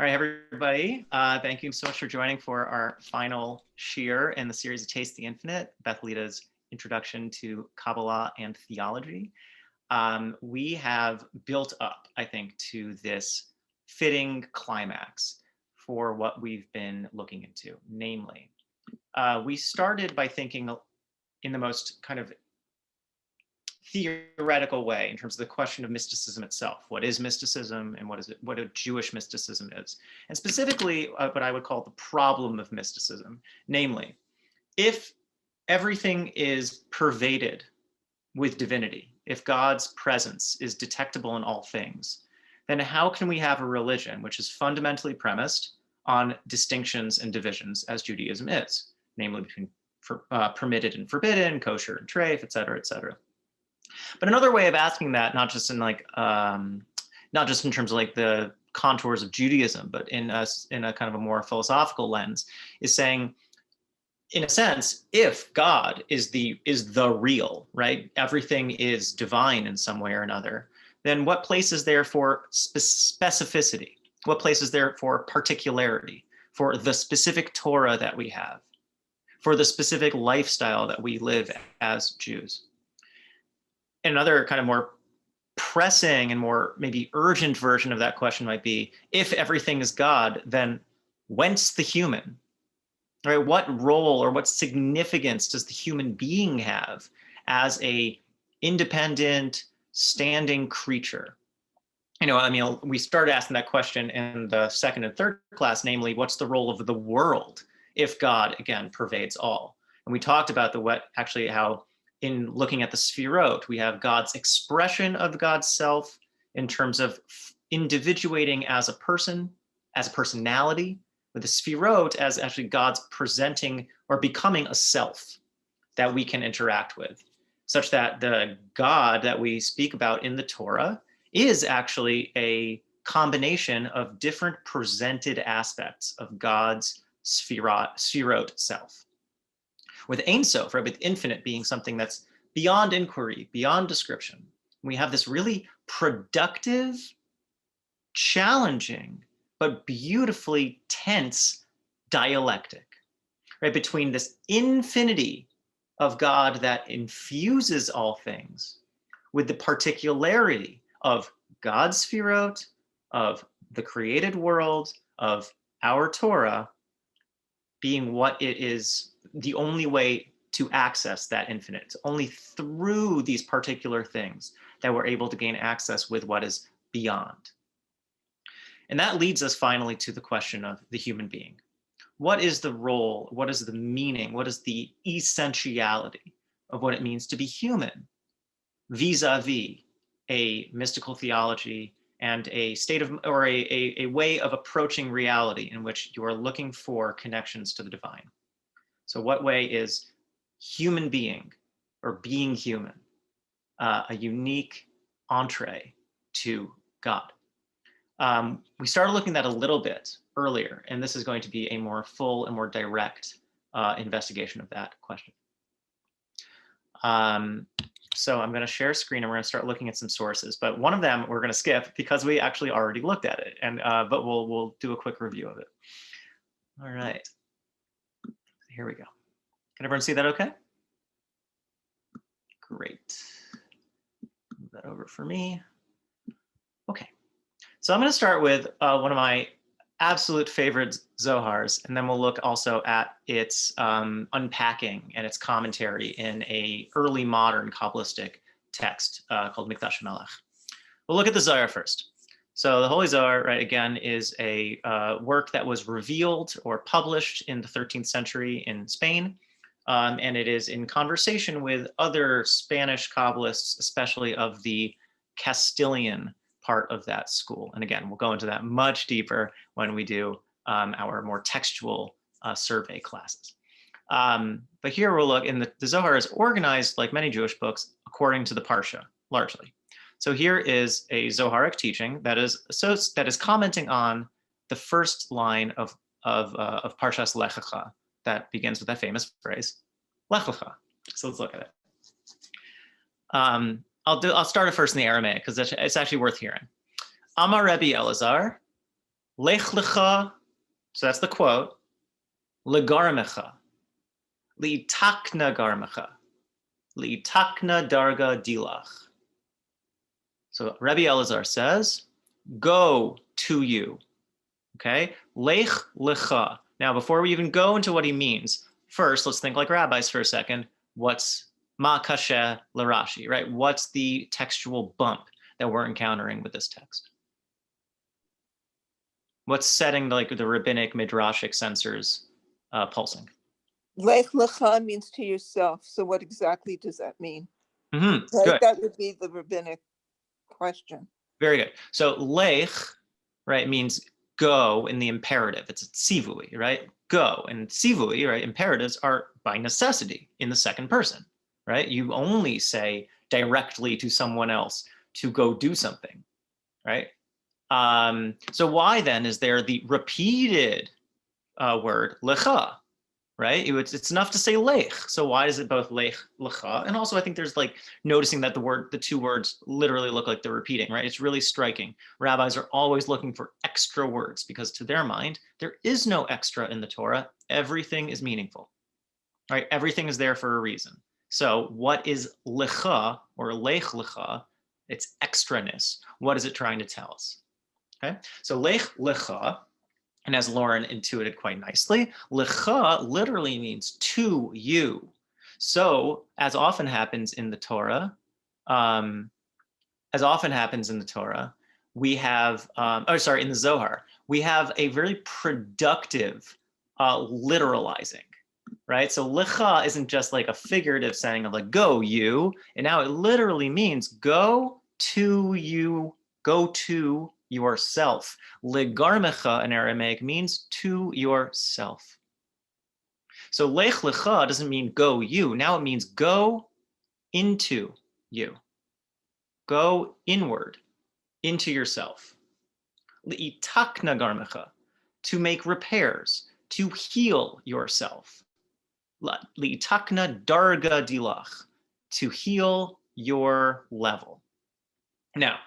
All right, everybody. Thank you so much for joining for our final shiur in the series of Taste the Infinite, Beth Lita's Introduction to Kabbalah and Theology. We have built up, I think, to this fitting climax for what we've been looking into. Namely, we started by thinking in the most kind of theoretical way in terms of the question of mysticism itself. What is mysticism and what a Jewish mysticism is? And specifically what I would call the problem of mysticism. Namely, if everything is pervaded with divinity, if God's presence is detectable in all things, then how can we have a religion which is fundamentally premised on distinctions and divisions as Judaism is, namely between permitted and forbidden, kosher and treif, et cetera, et cetera. But another way of asking that, not just in terms of like the contours of Judaism, but in a kind of a more philosophical lens, is saying, in a sense, if God is the real, right? Everything is divine in some way or another, then what place is there for specificity? What place is there for particularity, for the specific Torah that we have, for the specific lifestyle that we live as Jews? Another kind of more pressing and more maybe urgent version of that question might be, if everything is God, then whence the human? Right? What role or what significance does the human being have as a independent, standing creature? We started asking that question in the second and third class, namely, what's the role of the world if God, again, pervades all? And we talked about how in looking at the Sfirot, we have God's expression of God's self in terms of individuating as a person, as a personality, with the Sfirot as actually God's presenting or becoming a self that we can interact with, such that the God that we speak about in the Torah is actually a combination of different presented aspects of God's Sfirot self. With Ein Sof, right, with infinite being something that's beyond inquiry, beyond description, we have this really productive, challenging, but beautifully tense dialectic, right, between this infinity of God that infuses all things with the particularity of God's Sfirot, of the created world, of our Torah, being what it is, the only way to access that infinite. It's only through these particular things that we're able to gain access with what is beyond. And that leads us finally to the question of the human being. What is the role? What is the meaning? What is the essentiality of what it means to be human vis-a-vis a mystical theology and a state of, or a way of approaching reality in which you are looking for connections to the divine? So what way is human being or being human a unique entree to God? We started looking at that a little bit earlier, and this is going to be a more full and more direct investigation of that question. So I'm going to share screen and we're going to start looking at some sources, but one of them we're going to skip because we actually already looked at it, and but we'll do a quick review of it. All right, here we go. Can everyone see that okay? Great. Move that over for me. Okay. So I'm going to start with one of my absolute favorite Zohars, and then we'll look also at its unpacking and its commentary in a early modern Kabbalistic text called Mikdash Melech. We'll look at the Zohar first. So the Holy Zohar, right, again, is a work that was revealed or published in the 13th century in Spain. And it is in conversation with other Spanish Kabbalists, especially of the Castilian part of that school. And again, we'll go into that much deeper when we do our more textual survey classes. But here we'll look, and the Zohar is organized, like many Jewish books, according to the Parsha, largely. So here is a Zoharic teaching that is commenting on the first line of Parshas Lech Lecha, that begins with that famous phrase, Lech Lecha. So let's look at it. I'll start it first in the Aramaic because it's actually worth hearing. Amar Rebbe Elazar, Lech lecha, so that's the quote, legarmecha, litakna garmecha, litakna darga dilach. So Rabbi Elazar says, go to you, okay? Lech lecha. Now, before we even go into what he means, first, let's think like rabbis for a second. What's ma kasher l'Rashi, right? What's the textual bump that we're encountering with this text? What's setting like the rabbinic midrashic sensors pulsing? Lech lecha means to yourself. So what exactly does that mean? Mm-hmm. Right? Good. That would be the rabbinic question. Very good. So lech, right, means go in the imperative. It's tzivui, right? Go. And tzivui, right, imperatives are by necessity in the second person, right? You only say directly to someone else to go do something, right? So why then is there the repeated word lecha, right? It's enough to say lech. So why is it both lech, lecha? And also I think there's like noticing that the two words literally look like they're repeating, right? It's really striking. Rabbis are always looking for extra words because to their mind, there is no extra in the Torah. Everything is meaningful, right? Everything is there for a reason. So what is lecha or lech lecha? It's extraness. What is it trying to tell us? Okay, so lech lecha, and as Lauren intuited quite nicely, lecha literally means to you. So as often happens in the Torah, we have, in the Zohar, we have a very productive literalizing, right? So lecha isn't just like a figurative saying of like, go you, and now it literally means go to you, go to yourself. Legarmecha in Aramaic means to yourself. So lech lecha doesn't mean go you. Now it means go into you. Go inward into yourself. Li'itakna garmecha, to make repairs, to heal yourself. Li'itakna darga dilach, to heal your level. Now,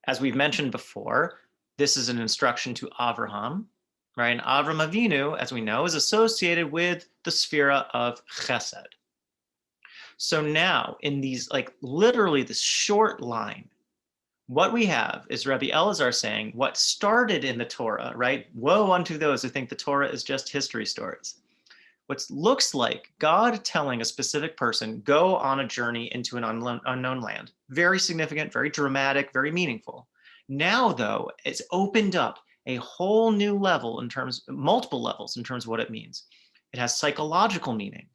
as we've mentioned before, this is an instruction to Avraham, right? And Avram Avinu, as we know, is associated with the sphera of chesed. So now in these, like literally this short line, what we have is Rabbi Elazar saying what started in the Torah, right? Woe unto those who think the Torah is just history stories. What looks like God telling a specific person, go on a journey into an unknown land. Very significant, very dramatic, very meaningful. Now, though, it's opened up a whole new level in terms, multiple levels in terms of what it means. It has psychological meaning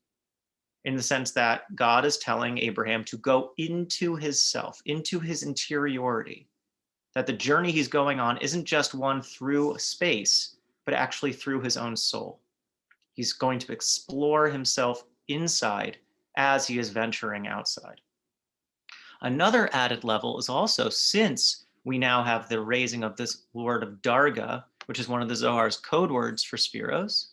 in the sense that God is telling Abraham to go into his self, into his interiority, that the journey he's going on isn't just one through space, but actually through his own soul. He's going to explore himself inside as he is venturing outside. Another added level is also, since we now have the raising of this word of darga, which is one of the Zohar's code words for Spiros,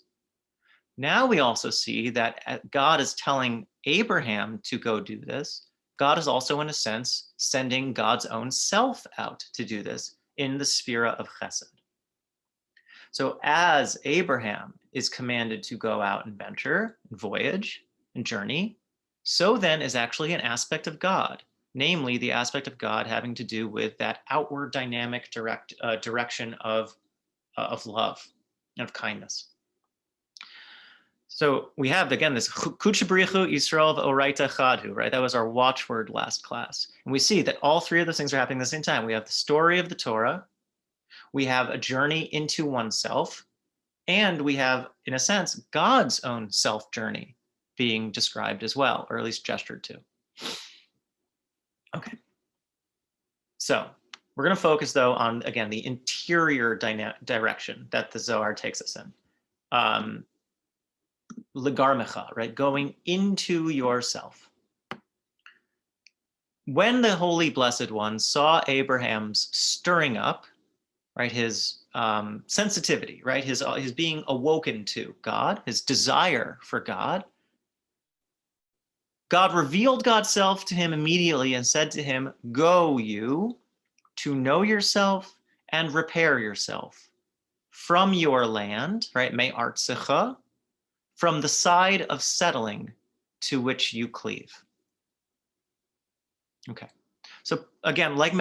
now we also see that God is telling Abraham to go do this. God is also, in a sense, sending God's own self out to do this in the sphera of chesed. So as Abraham is commanded to go out and venture, and voyage, and journey, so then is actually an aspect of God, namely the aspect of God having to do with that outward dynamic direction of love and of kindness. So we have, again, this Kuchabrichu Yisrael Oraita Chadhu, right? That was our watchword last class. And we see that all three of those things are happening at the same time. We have the story of the Torah, we have a journey into oneself, and we have, in a sense, God's own self journey being described as well, or at least gestured to. Okay. So we're going to focus, though, on, again, the interior direction that the Zohar takes us in. Legarmecha, right? Going into yourself. When the Holy Blessed One saw Abraham's stirring up, right, his sensitivity, right, his being awoken to God, his desire for God, God revealed God's self to him immediately and said to him, go you to know yourself and repair yourself. from your land, right? Me artsecha, from the side of settling to which you cleave. Okay. So again, like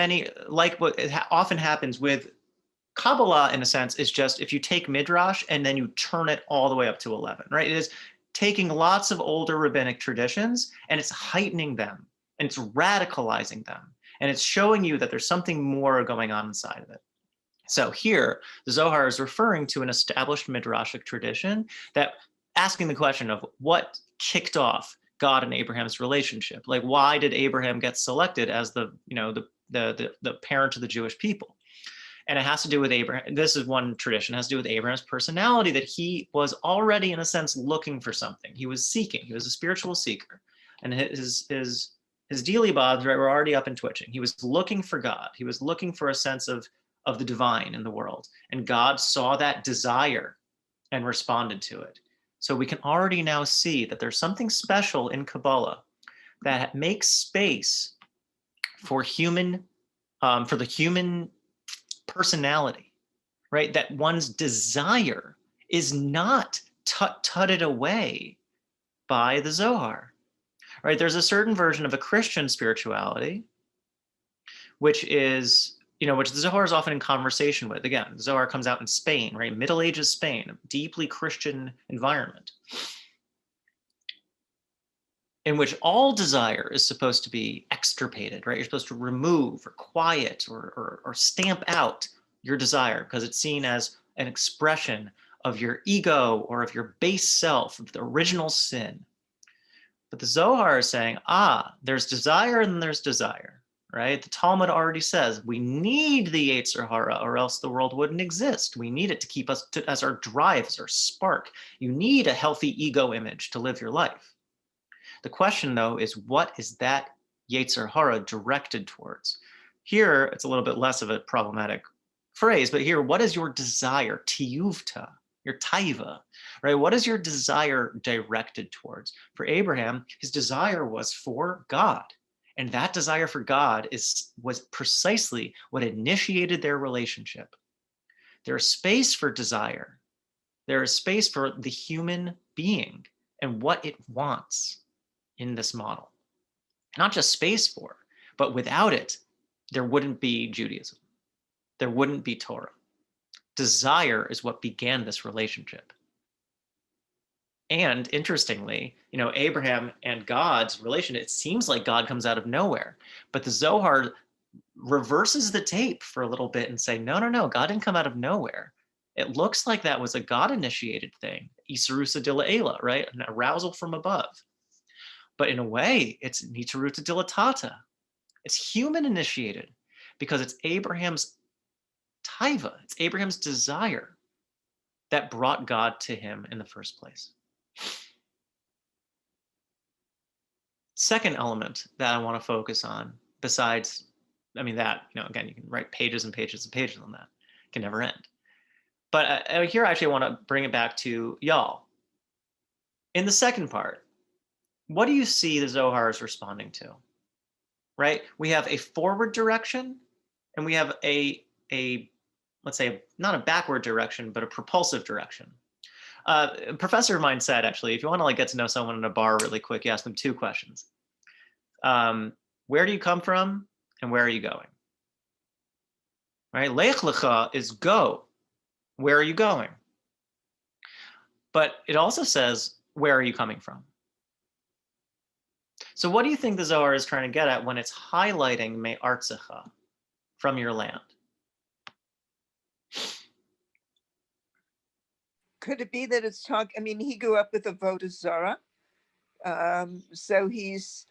what often happens with Kabbalah, in a sense, is just if you take Midrash and then you turn it all the way up to 11, right? It is taking lots of older rabbinic traditions and it's heightening them and it's radicalizing them. And it's showing you that there's something more going on inside of it. So here, the Zohar is referring to an established Midrashic tradition that asking the question of what kicked off God and Abraham's relationship. Like, why did Abraham get selected as the parent of the Jewish people? And it has to do with Abraham. This is one tradition. It has to do with Abraham's personality, that he was already, in a sense, looking for something. He was seeking. He was a spiritual seeker, and his dealy bobs, right, were already up and twitching. He was looking for God. He was looking for a sense of the divine in the world, and God saw that desire and responded to it. So we can already now see that there's something special in Kabbalah that makes space for the human personality, right? That one's desire is not tutted away by the Zohar, right? There's a certain version of a Christian spirituality, which is, which the Zohar is often in conversation with. Again, the Zohar comes out in Spain, right? Middle Ages Spain, a deeply Christian environment, in which all desire is supposed to be extirpated, right? You're supposed to remove or quiet or stamp out your desire because it's seen as an expression of your ego or of your base self, of the original sin. But the Zohar is saying, there's desire and there's desire, right? The Talmud already says we need the Yetzer Hara or else the world wouldn't exist. We need it to keep us as our drive, as our spark. You need a healthy ego image to live your life. The question, though, is what is that Yetzer Hara directed towards? Here, it's a little bit less of a problematic phrase, but here, what is your desire, tiyuvta, your taiva, right? What is your desire directed towards? For Abraham, his desire was for God. And that desire for God was precisely what initiated their relationship. There is space for desire. There is space for the human being and what it wants in this model. Not just space for, but without it, there wouldn't be Judaism. There wouldn't be Torah. Desire is what began this relationship. And interestingly, Abraham and God's relation, it seems like God comes out of nowhere, but the Zohar reverses the tape for a little bit and say, no, God didn't come out of nowhere. It looks like that was a God-initiated thing, Isarusa Dilaela, right? An arousal from above. But in a way, it's Nitaruta Dilatata. It's human initiated because it's Abraham's taiva, it's Abraham's desire that brought God to him in the first place. Second element that I want to focus on, besides, again, you can write pages and pages and pages on that. It can never end. But here, actually, I want to bring it back to y'all. In the second part, what do you see the Zohar is responding to? Right? We have a forward direction and we have a let's say, not a backward direction, but a propulsive direction. A professor of mine said, actually, if you want to get to know someone in a bar really quick, you ask them two questions. Where do you come from and where are you going? Right? Lech lecha is go. Where are you going? But it also says, where are you coming from? So what do you think the Zohar is trying to get at when it's highlighting me artsecha, from your land? Could it be that it's talking? He grew up with Avodah Zarah, so he's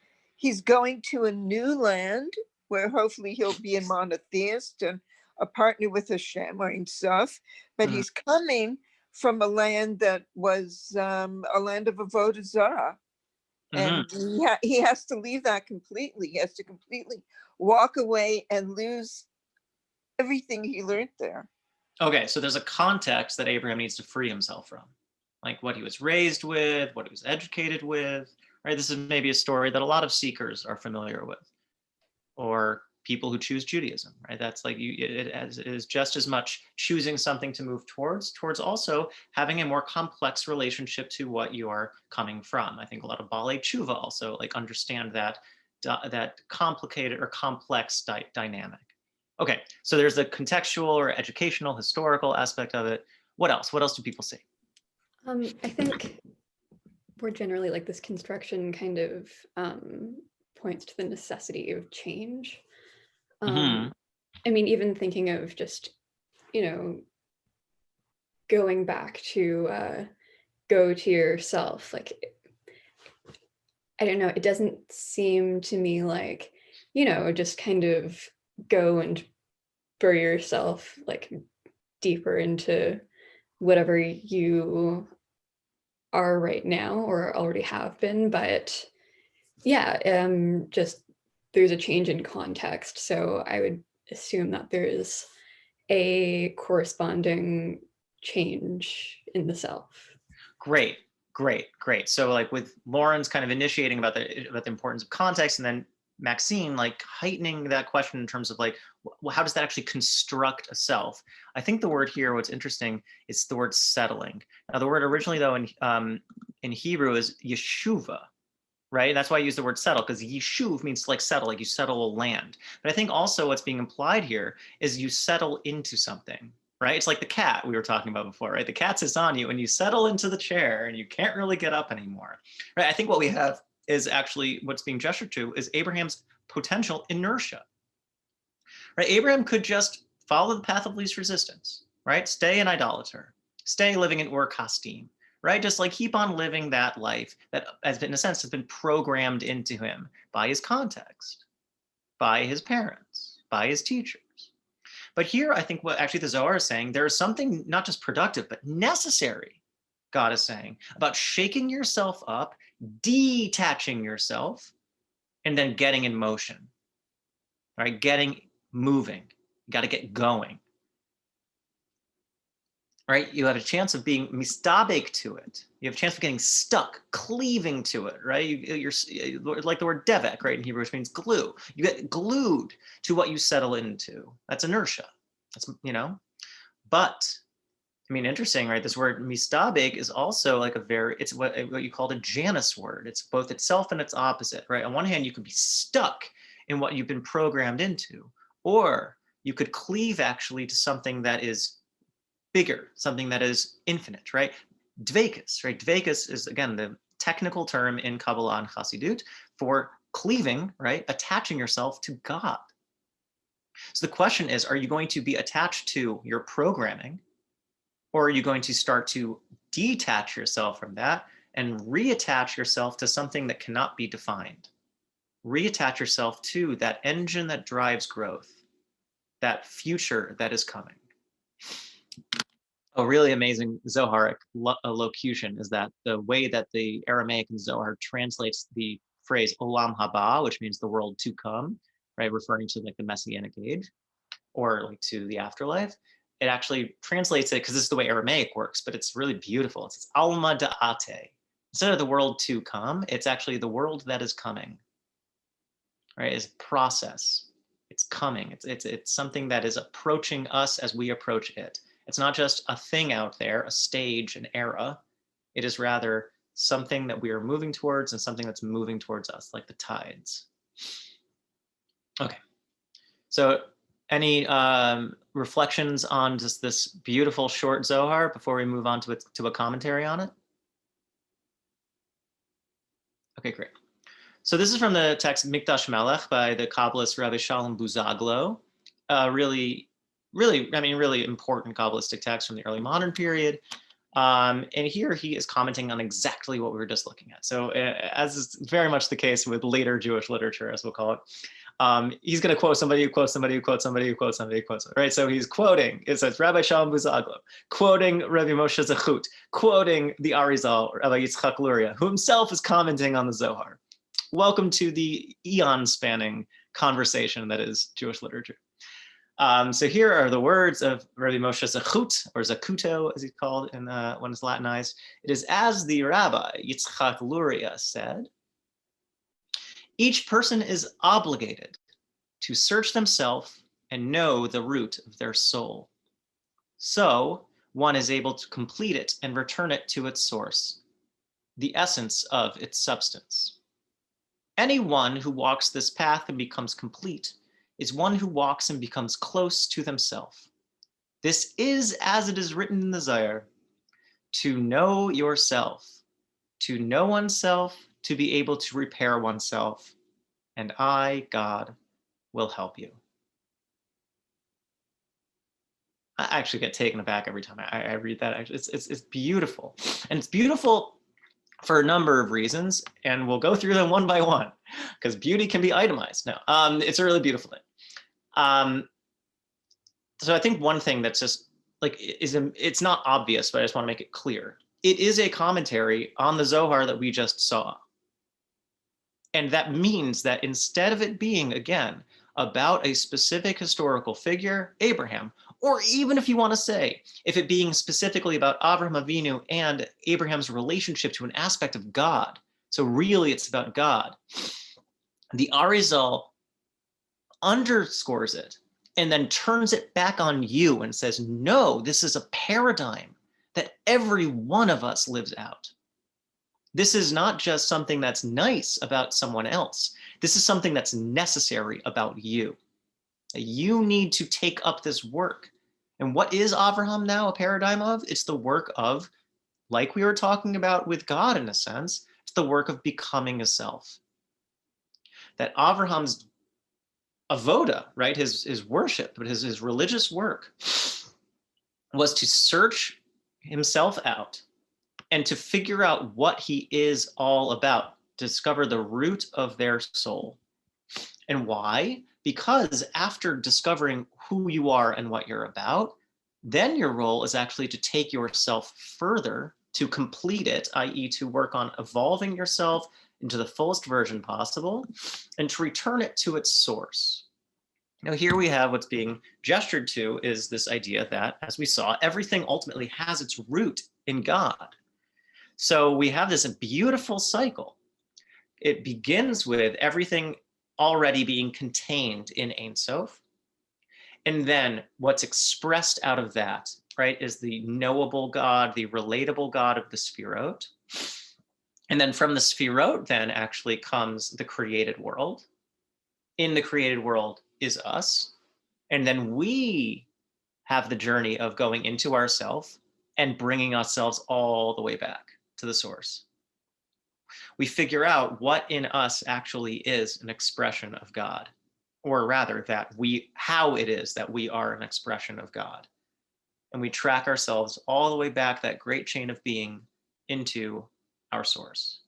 going to a new land where hopefully he'll be a monotheist and a partner with Hashem or Ein Sof, but he's coming from a land that was a land of Avodah Zarah. And he has to leave that completely. He has to completely walk away and lose everything he learned there. Okay, so there's a context that Abraham needs to free himself from, like what he was raised with, what he was educated with, right? This is maybe a story that a lot of seekers are familiar with, or people who choose Judaism, right? That's like it is just as much choosing something to move towards also having a more complex relationship to what you are coming from. I think a lot of Balei Tshuva also like understand that that complicated or complex dynamic. Okay, so there's the contextual or educational, historical aspect of it. What else? What else do people see? I think more generally, like this construction kind of points to the necessity of change. Mm-hmm. I mean, even thinking of just, going back to go to yourself, like, I don't know, it doesn't seem to me like, just kind of go and bury yourself like deeper into whatever you are right now or already have been, but yeah, just there's a change in context. So I would assume that there's a corresponding change in the self. Great. So like with Lauren's kind of initiating about the importance of context, and then Maxine like heightening that question in terms of like, how does that actually construct a self? I think the word here, what's interesting, is the word settling. Now the word originally though in Hebrew is yeshuva, right? That's why I use the word settle, because yeshuv means like settle, like you settle a land. But I think also what's being implied here is you settle into something, right? It's like the cat we were talking about before, right? The cat sits on you and you settle into the chair and you can't really get up anymore, right? I think what we have is actually what's being gestured to is Abraham's potential inertia, right? Abraham could just follow the path of least resistance, right? Stay an idolater, stay living in Ur Kasdim, right? Just like keep on living that life that, as in a sense, has been programmed into him by his context, by his parents, by his teachers. But here, I think what actually the Zohar is saying, there is something not just productive, but necessary, God is saying, about shaking yourself up, detaching yourself, and then getting in motion, right? Getting moving. You got to get going, right? You have a chance of being mistabek to it. You have a chance of getting stuck, cleaving to it, right? You're like the word devek, right, in Hebrew, which means glue. You get glued to what you settle into. That's inertia. That's, but I mean, interesting, right? This word mistabek is also like it's what you called a Janus word. It's both itself and its opposite, right? On one hand, you could be stuck in what you've been programmed into, or you could cleave actually to something that is bigger, something that is infinite, right? Dvekus, right? Dvekus is, again, the technical term in Kabbalah and Chassidut for cleaving, right? Attaching yourself to God. So the question is, are you going to be attached to your programming, or are you going to start to detach yourself from that and reattach yourself to something that cannot be defined? Reattach yourself to that engine that drives growth, that future that is coming. A really amazing Zoharic locution is that the way that the Aramaic and Zohar translates the phrase Olam Haba, which means the world to come, right, referring to like the Messianic age or like to the afterlife, it actually translates it, because this is the way Aramaic works, but it's really beautiful. It's Alma Da'ate. Instead of the world to come, it's actually the world that is coming, right? It's process. It's coming. It's something that is approaching us as we approach it. It's not just a thing out there, a stage, an era. It is rather something that we are moving towards and something that's moving towards us, like the tides. Okay. So any reflections on just this beautiful short Zohar before we move on to a commentary on it? Okay, great. So this is from the text Mikdash Melech by the Kabbalist Rabbi Shalom Buzaglo. Really important Kabbalistic text from the early modern period. And here he is commenting on exactly what we were just looking at. So as is very much the case with later Jewish literature, as we'll call it, he's going to quote somebody who quotes somebody who quotes somebody who quotes somebody who quotes somebody, right? So he's quoting, it says Rabbi Shalom Buzaglo, quoting Rabbi Moshe Zechut, quoting the Arizal, Rabbi Yitzchak Luria, who himself is commenting on the Zohar. Welcome to the eon-spanning conversation that is Jewish literature. So here are the words of Rabbi Moshe Zechut, or Zakuto, as he's called when it's Latinized. It is as the Rabbi Yitzchak Luria said, each person is obligated to search themselves and know the root of their soul. So one is able to complete it and return it to its source, the essence of its substance. Anyone who walks this path and becomes complete is one who walks and becomes close to themselves. This is as it is written in the Zohar, to know yourself, to know oneself, to be able to repair oneself, and I, God, will help you. I actually get taken aback every time I read that. Actually, it's beautiful, and it's beautiful for a number of reasons, and we'll go through them one by one because beauty can be itemized. No, it's a really beautiful thing. So I think one thing that's just like it's not obvious, but I just want to make it clear. It is a commentary on the Zohar that we just saw. And that means that instead of it being, again, about a specific historical figure, Abraham, or even if you want to say, if it being specifically about Avraham Avinu and Abraham's relationship to an aspect of God, so really it's about God, the Arizal underscores it and then turns it back on you and says, no, this is a paradigm that every one of us lives out. This is not just something that's nice about someone else. This is something that's necessary about you. You need to take up this work. And what is Avraham now a paradigm of? It's the work of, like we were talking about with God in a sense, it's the work of becoming a self. That Avraham's avoda, right, his worship, but his religious work was to search himself out and to figure out what he is all about, discover the root of their soul. And why? Because after discovering who you are and what you're about, then your role is actually to take yourself further, to complete it, i.e. to work on evolving yourself into the fullest version possible, and to return it to its source. Now here we have what's being gestured to is this idea that, as we saw, everything ultimately has its root in God. So we have this beautiful cycle. It begins with everything already being contained in Ein Sof. And then what's expressed out of that, right, is the knowable God, the relatable God of the Sfirot. And then from the Sfirot then actually comes the created world. In the created world is us. And then we have the journey of going into ourself and bringing ourselves all the way back to the source. We figure out what in us actually is an expression of God, or rather how it is that we are an expression of God. And we track ourselves all the way back that great chain of being into our source.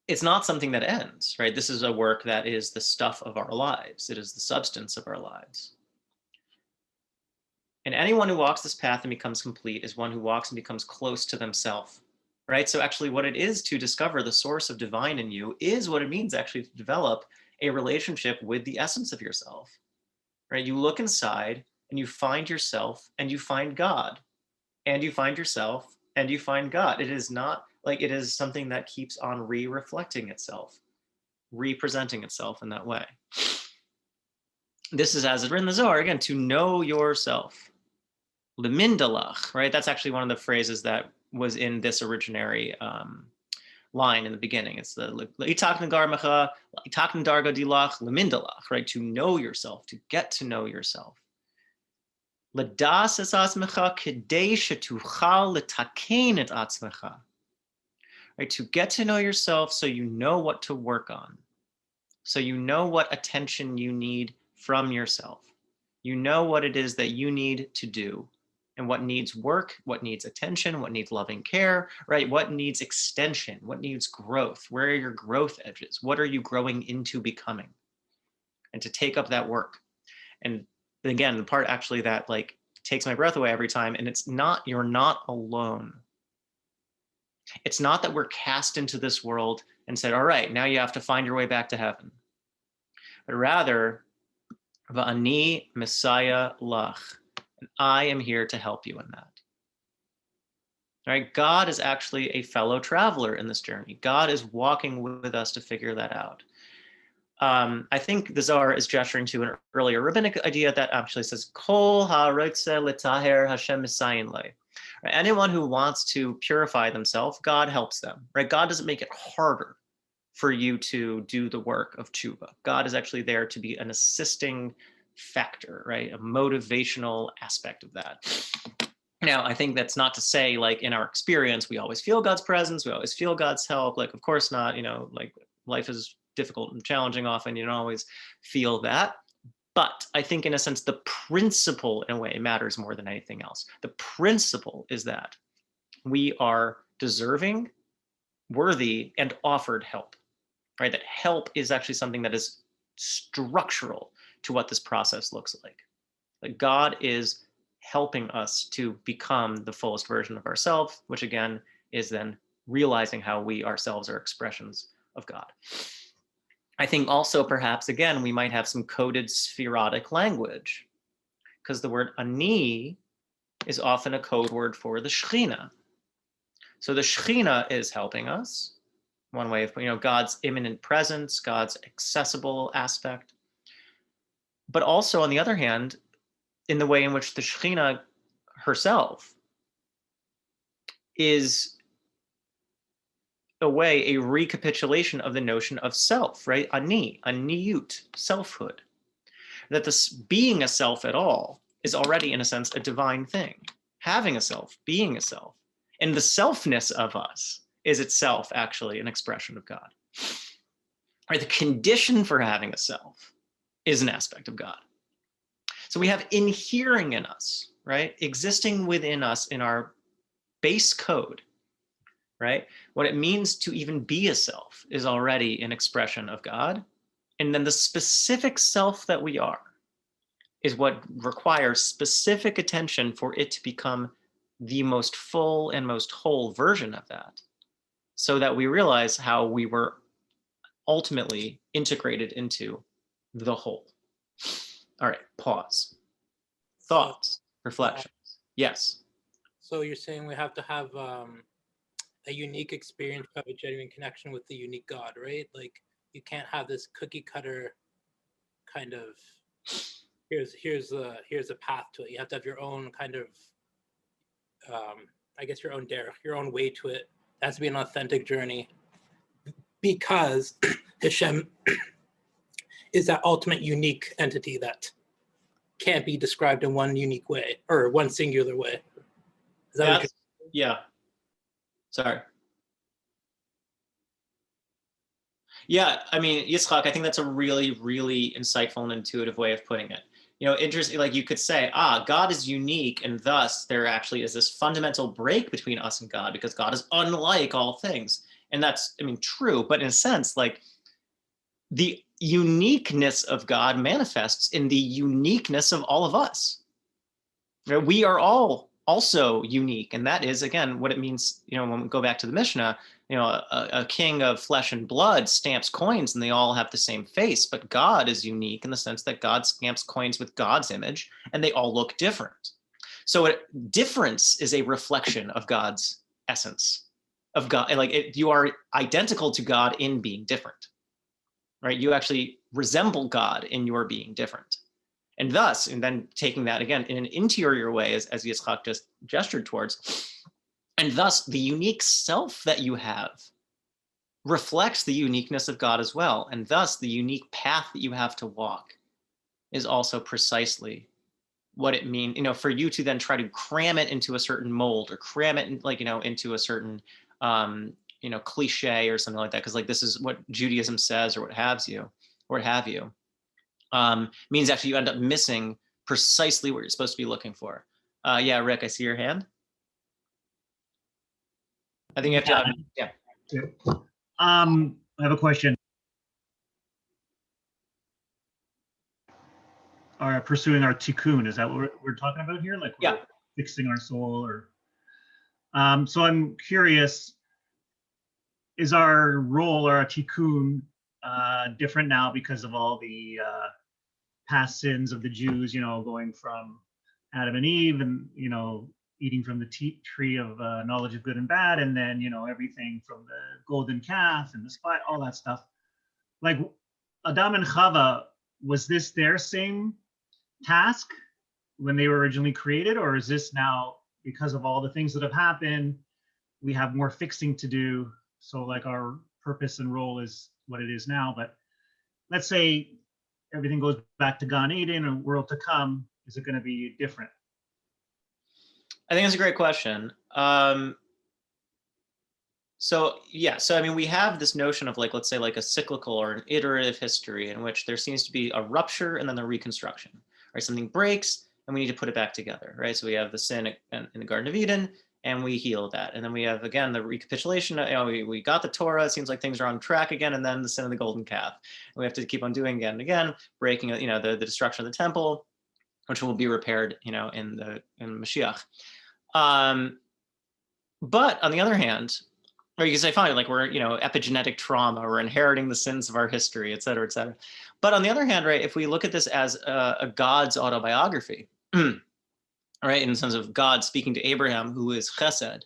It's not something that ends, right? This is a work that is the stuff of our lives. It is the substance of our lives. And anyone who walks this path and becomes complete is one who walks and becomes close to themselves, right? So actually what it is to discover the source of divine in you is what it means actually to develop a relationship with the essence of yourself, right? You look inside and you find yourself and you find God, and you find yourself and you find God. It is not like it is something that keeps on reflecting itself, representing itself in that way. This is as it's written in the Zohar, again, to know yourself. Lemindalach, right? That's actually one of the phrases that was in this originary line in the beginning. It's the Itakn Garmacha, Itakn Darga Dilach, Lemindalach, right? To know yourself, to get to know yourself. Ladas es atzmecha kedei shetuchal letaken et atzmecha. Right? To get to know yourself so you know what to work on. So you know what attention you need from yourself. You know what it is that you need to do and what needs work, what needs attention, what needs loving care, right? What needs extension, what needs growth? Where are your growth edges? What are you growing into becoming? And to take up that work. And again, the part actually that like takes my breath away every time, and it's not, you're not alone. It's not that we're cast into this world and said, all right, now you have to find your way back to heaven. But rather, Va'ani Messiah Lach, and I am here to help you in that. All right, God is actually a fellow traveler in this journey. God is walking with us to figure that out. I think the Zohar is gesturing to an earlier rabbinic idea that actually says, Kol ha'rotze l'taher Hashem misayin le. Anyone who wants to purify themselves, God helps them, right? God doesn't make it harder for you to do the work of tshuva. God is actually there to be an assisting factor, right? A motivational aspect of that. Now, I think that's not to say, like, in our experience, we always feel God's presence, we always feel God's help. Like, of course not, like life is difficult and challenging often, you don't always feel that. But I think in a sense, the principle in a way matters more than anything else. The principle is that we are deserving, worthy, and offered help, right? That help is actually something that is structural to what this process looks like. That God is helping us to become the fullest version of ourselves, which again is then realizing how we ourselves are expressions of God. I think also perhaps, again, we might have some coded spherotic language, because the word ani is often a code word for the Shekhinah. So the Shekhinah is helping us, one way of, God's immanent presence, God's accessible aspect. But also, on the other hand, in the way in which the Shekhinah herself is a recapitulation of the notion of self, right? Ani, aniyut, selfhood. That this being a self at all is already, in a sense, a divine thing. Having a self, being a self. And the selfness of us is itself actually an expression of God. Right? The condition for having a self is an aspect of God. So we have inhering in us, right? Existing within us in our base code, right? What it means to even be a self is already an expression of God. And then the specific self that we are is what requires specific attention for it to become the most full and most whole version of that, so that we realize how we were ultimately integrated into the whole. All right, pause. Thoughts, reflections. Yes. So you're saying we have to have a unique experience, have a genuine connection with the unique God, right? Like, you can't have this cookie cutter kind of here's a path to it. You have to have your own kind of I guess your own derech, your own way to it. It has to be an authentic journey, because Hashem is that ultimate unique entity that can't be described in one unique way or one singular way. Is that what you're... Yeah. Sorry. Yeah, I mean, Yitzchak, I think that's a really, really insightful and intuitive way of putting it. Interesting, like you could say, God is unique, and thus there actually is this fundamental break between us and God, because God is unlike all things. And that's, true, but in a sense, like, the uniqueness of God manifests in the uniqueness of all of us. We are all also unique, and that is, again, what it means, when we go back to the Mishnah, a king of flesh and blood stamps coins and they all have the same face, but God is unique in the sense that God stamps coins with God's image and they all look different. So difference is a reflection of God's essence, of God. Like, you are identical to God in being different, right? You actually resemble God in your being different. And thus, and then taking that again in an interior way, as Yitzchak just gestured towards, and thus the unique self that you have reflects the uniqueness of God as well. And thus the unique path that you have to walk is also precisely what it means, for you to then try to cram it into a certain mold, or cram it into a certain, cliche or something like that. Cause like, this is what Judaism says, or what have you, means actually you end up missing precisely what you're supposed to be looking for. Yeah, Rick, I see your hand. I think you have to, yeah. I have a question. Are pursuing our tikkun, is that what we're talking about here? Like, we're fixing our soul, or so I'm curious, is our role or our tikkun different now because of all the past sins of the Jews, going from Adam and Eve, and eating from the tree of knowledge of good and bad, and then everything from the golden calf and the spot, all that stuff. Like, Adam and Chava, was this their same task when they were originally created, or is this now, because of all the things that have happened, we have more fixing to do? So like our purpose and role is what it is now. But let's say everything goes back to Gan Eden or world to come, is it going to be different? I think that's a great question. So yeah, so I mean, we have this notion of like, let's say like a cyclical or an iterative history in which there seems to be a rupture and then the reconstruction, right? Something breaks and we need to put it back together, right? So we have the sin in the Garden of Eden and we heal that. And then we have, again, the recapitulation, we got the Torah, it seems like things are on track again, and then the sin of the golden calf. And we have to keep on doing again and again, breaking, the destruction of the temple, which will be repaired, in Mashiach. But on the other hand, or you can say, fine, like we're, epigenetic trauma, we're inheriting the sins of our history, et cetera, et cetera. But on the other hand, right, if we look at this as a God's autobiography, right, in the sense of God speaking to Abraham, who is chesed,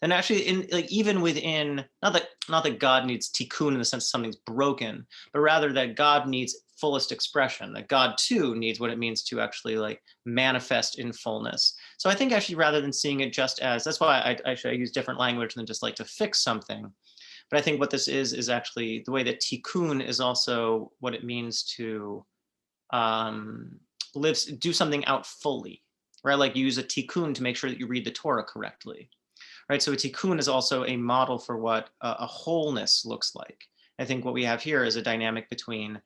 then actually, even within, not that God needs tikkun in the sense something's broken, but rather that God needs fullest expression, that God too needs what it means to actually like manifest in fullness. So I think actually, rather than seeing it just as, that's why I use different language than just like to fix something. But I think what this is actually the way that tikkun is also what it means to do something out fully, right? Like use a tikkun to make sure that you read the Torah correctly, right? So a tikkun is also a model for what a wholeness looks like. I think what we have here is a dynamic between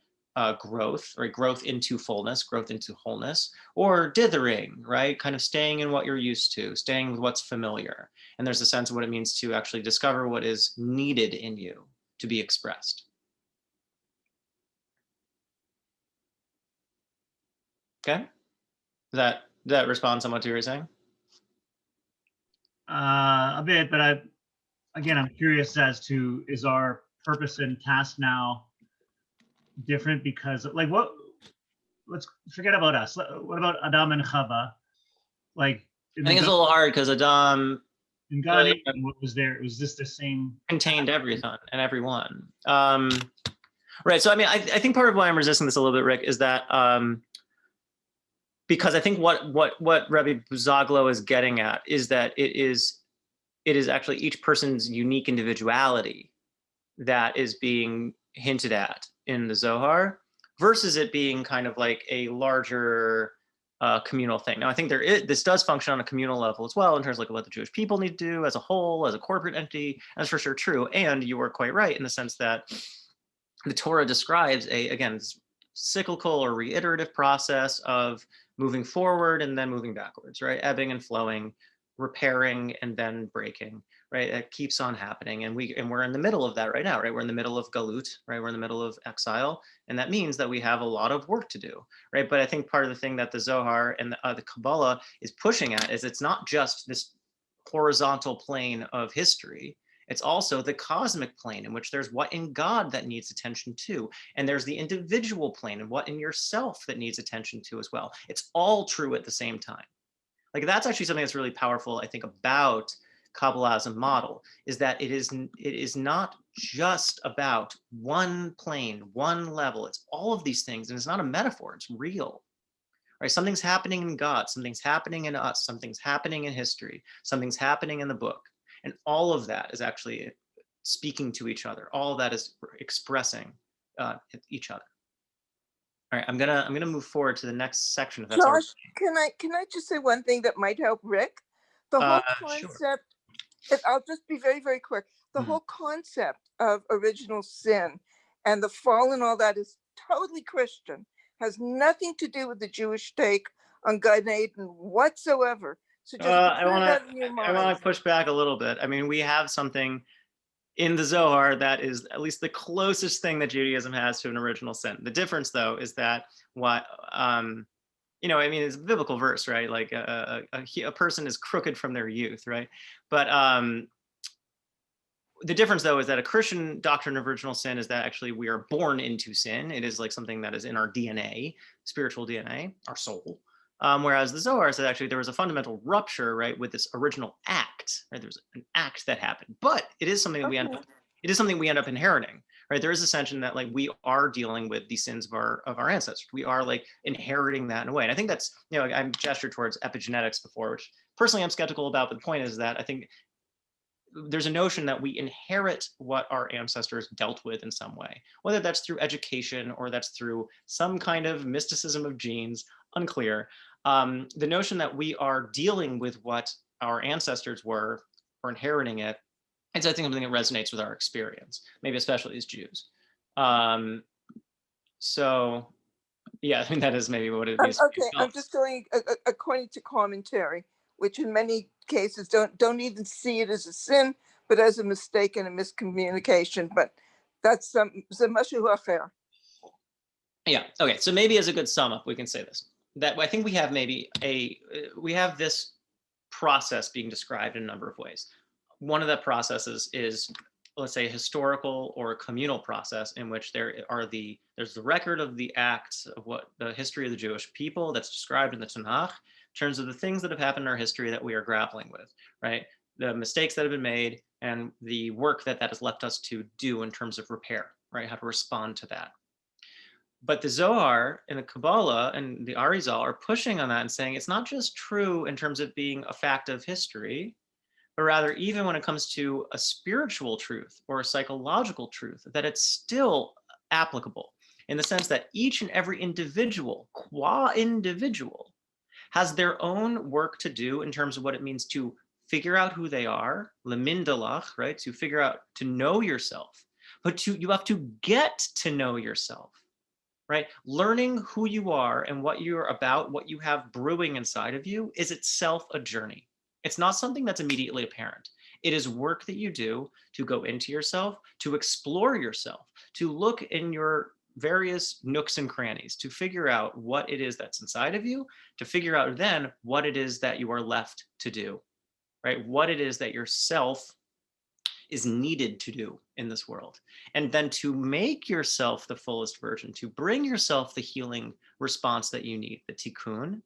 growth, right? Growth into fullness, growth into wholeness, or dithering, right? Kind of staying in what you're used to, staying with what's familiar. And there's a sense of what it means to actually discover what is needed in you to be expressed. Okay? Does that respond somewhat to what you were saying? A bit, but I'm curious as to, is our purpose and task now different because like let's forget about us. What about Adam and Chava? Like I think it's a little hard because Adam in God Eden, what was there? Was this the same? Contained everything and everyone. Right. So I mean, I think part of why I'm resisting this a little bit, Rick, is that because I think what Rabbi Buzaglo is getting at is that it is actually each person's unique individuality that is being hinted at in the Zohar, versus it being kind of like a larger communal thing. Now, I think this does function on a communal level as well in terms of like what the Jewish people need to do as a whole, as a corporate entity. That's for sure true. And you are quite right in the sense that the Torah describes again, cyclical or reiterative process of moving forward and then moving backwards, right? Ebbing and flowing, repairing and then breaking, right? It keeps on happening. And we're in the middle of that right now, right? We're in the middle of galut, right? We're in the middle of exile. And that means that we have a lot of work to do, right? But I think part of the thing that the Zohar and the Kabbalah is pushing at is it's not just this horizontal plane of history. It's also the cosmic plane in which there's what in God that needs attention too. And there's the individual plane and what in yourself that needs attention to as well. It's all true at the same time. Like that's actually something that's really powerful, I think, about Kabbalah as a model, is that it is not just about one plane, one level. It's all of these things, and it's not a metaphor, it's real. Right? Something's happening in God, something's happening in us, something's happening in history, something's happening in the book. And all of that is actually speaking to each other. All of that is expressing each other. All right, I'm gonna move forward to the next section. If that's Josh, can I just say one thing that might help Rick? The whole concept. Sure. I'll just be very, very quick. The whole concept of original sin and the fall and all that is totally Christian. Has nothing to do with the Jewish take on Gan Eden whatsoever. So just I want to push back a little bit. I mean, we have something in the Zohar that is at least the closest thing that Judaism has to an original sin. The difference, though, is that I mean, it's a biblical verse, right? Like a person is crooked from their youth, right? But the difference, though, is that a Christian doctrine of original sin is that actually we are born into sin. It is like something that is in our DNA, spiritual DNA, our soul. Whereas the Zohar said actually there was a fundamental rupture, right, with this original act, right? There's an act that happened, but it is something that we end up it is something we end up inheriting, right? There is a sense in that like we are dealing with the sins of our ancestors. We are like inheriting that in a way. And I think that's, you know, I've gestured towards epigenetics before, which personally I'm skeptical about, but the point is that I think there's a notion that we inherit what our ancestors dealt with in some way, whether that's through education or that's through some kind of mysticism of genes, unclear. The notion that we are dealing with what our ancestors were or inheriting it, it's I think something that resonates with our experience, maybe especially as Jews. So yeah, I mean that is maybe what it means. Okay, I'm just going according to commentary, which in many cases don't even see it as a sin, but as a mistake and a miscommunication. But that's some mashu acher. Yeah. Okay. So maybe as a good sum up, we can say this: that I think we have maybe we have this process being described in a number of ways. One of the processes is, let's say, a historical or a communal process in which there's the record of the acts of what the history of the Jewish people that's described in the Tanakh in terms of the things that have happened in our history that we are grappling with, right? The mistakes that have been made and the work that has left us to do in terms of repair, right? How to respond to that. But the Zohar and the Kabbalah and the Arizal are pushing on that and saying it's not just true in terms of being a fact of history, but rather even when it comes to a spiritual truth or a psychological truth, that it's still applicable in the sense that each and every individual, qua individual, has their own work to do in terms of what it means to figure out who they are, lemindalach, right? To figure out, to know yourself, but you have to get to know yourself, right? Learning who you are and what you're about, what you have brewing inside of you is itself a journey. It's not something that's immediately apparent. It is work that you do to go into yourself, to explore yourself, to look in your various nooks and crannies, to figure out what it is that's inside of you, to figure out then what it is that you are left to do, right? What it is that yourself is needed to do in this world. And then to make yourself the fullest version, to bring yourself the healing response that you need, the tikkun,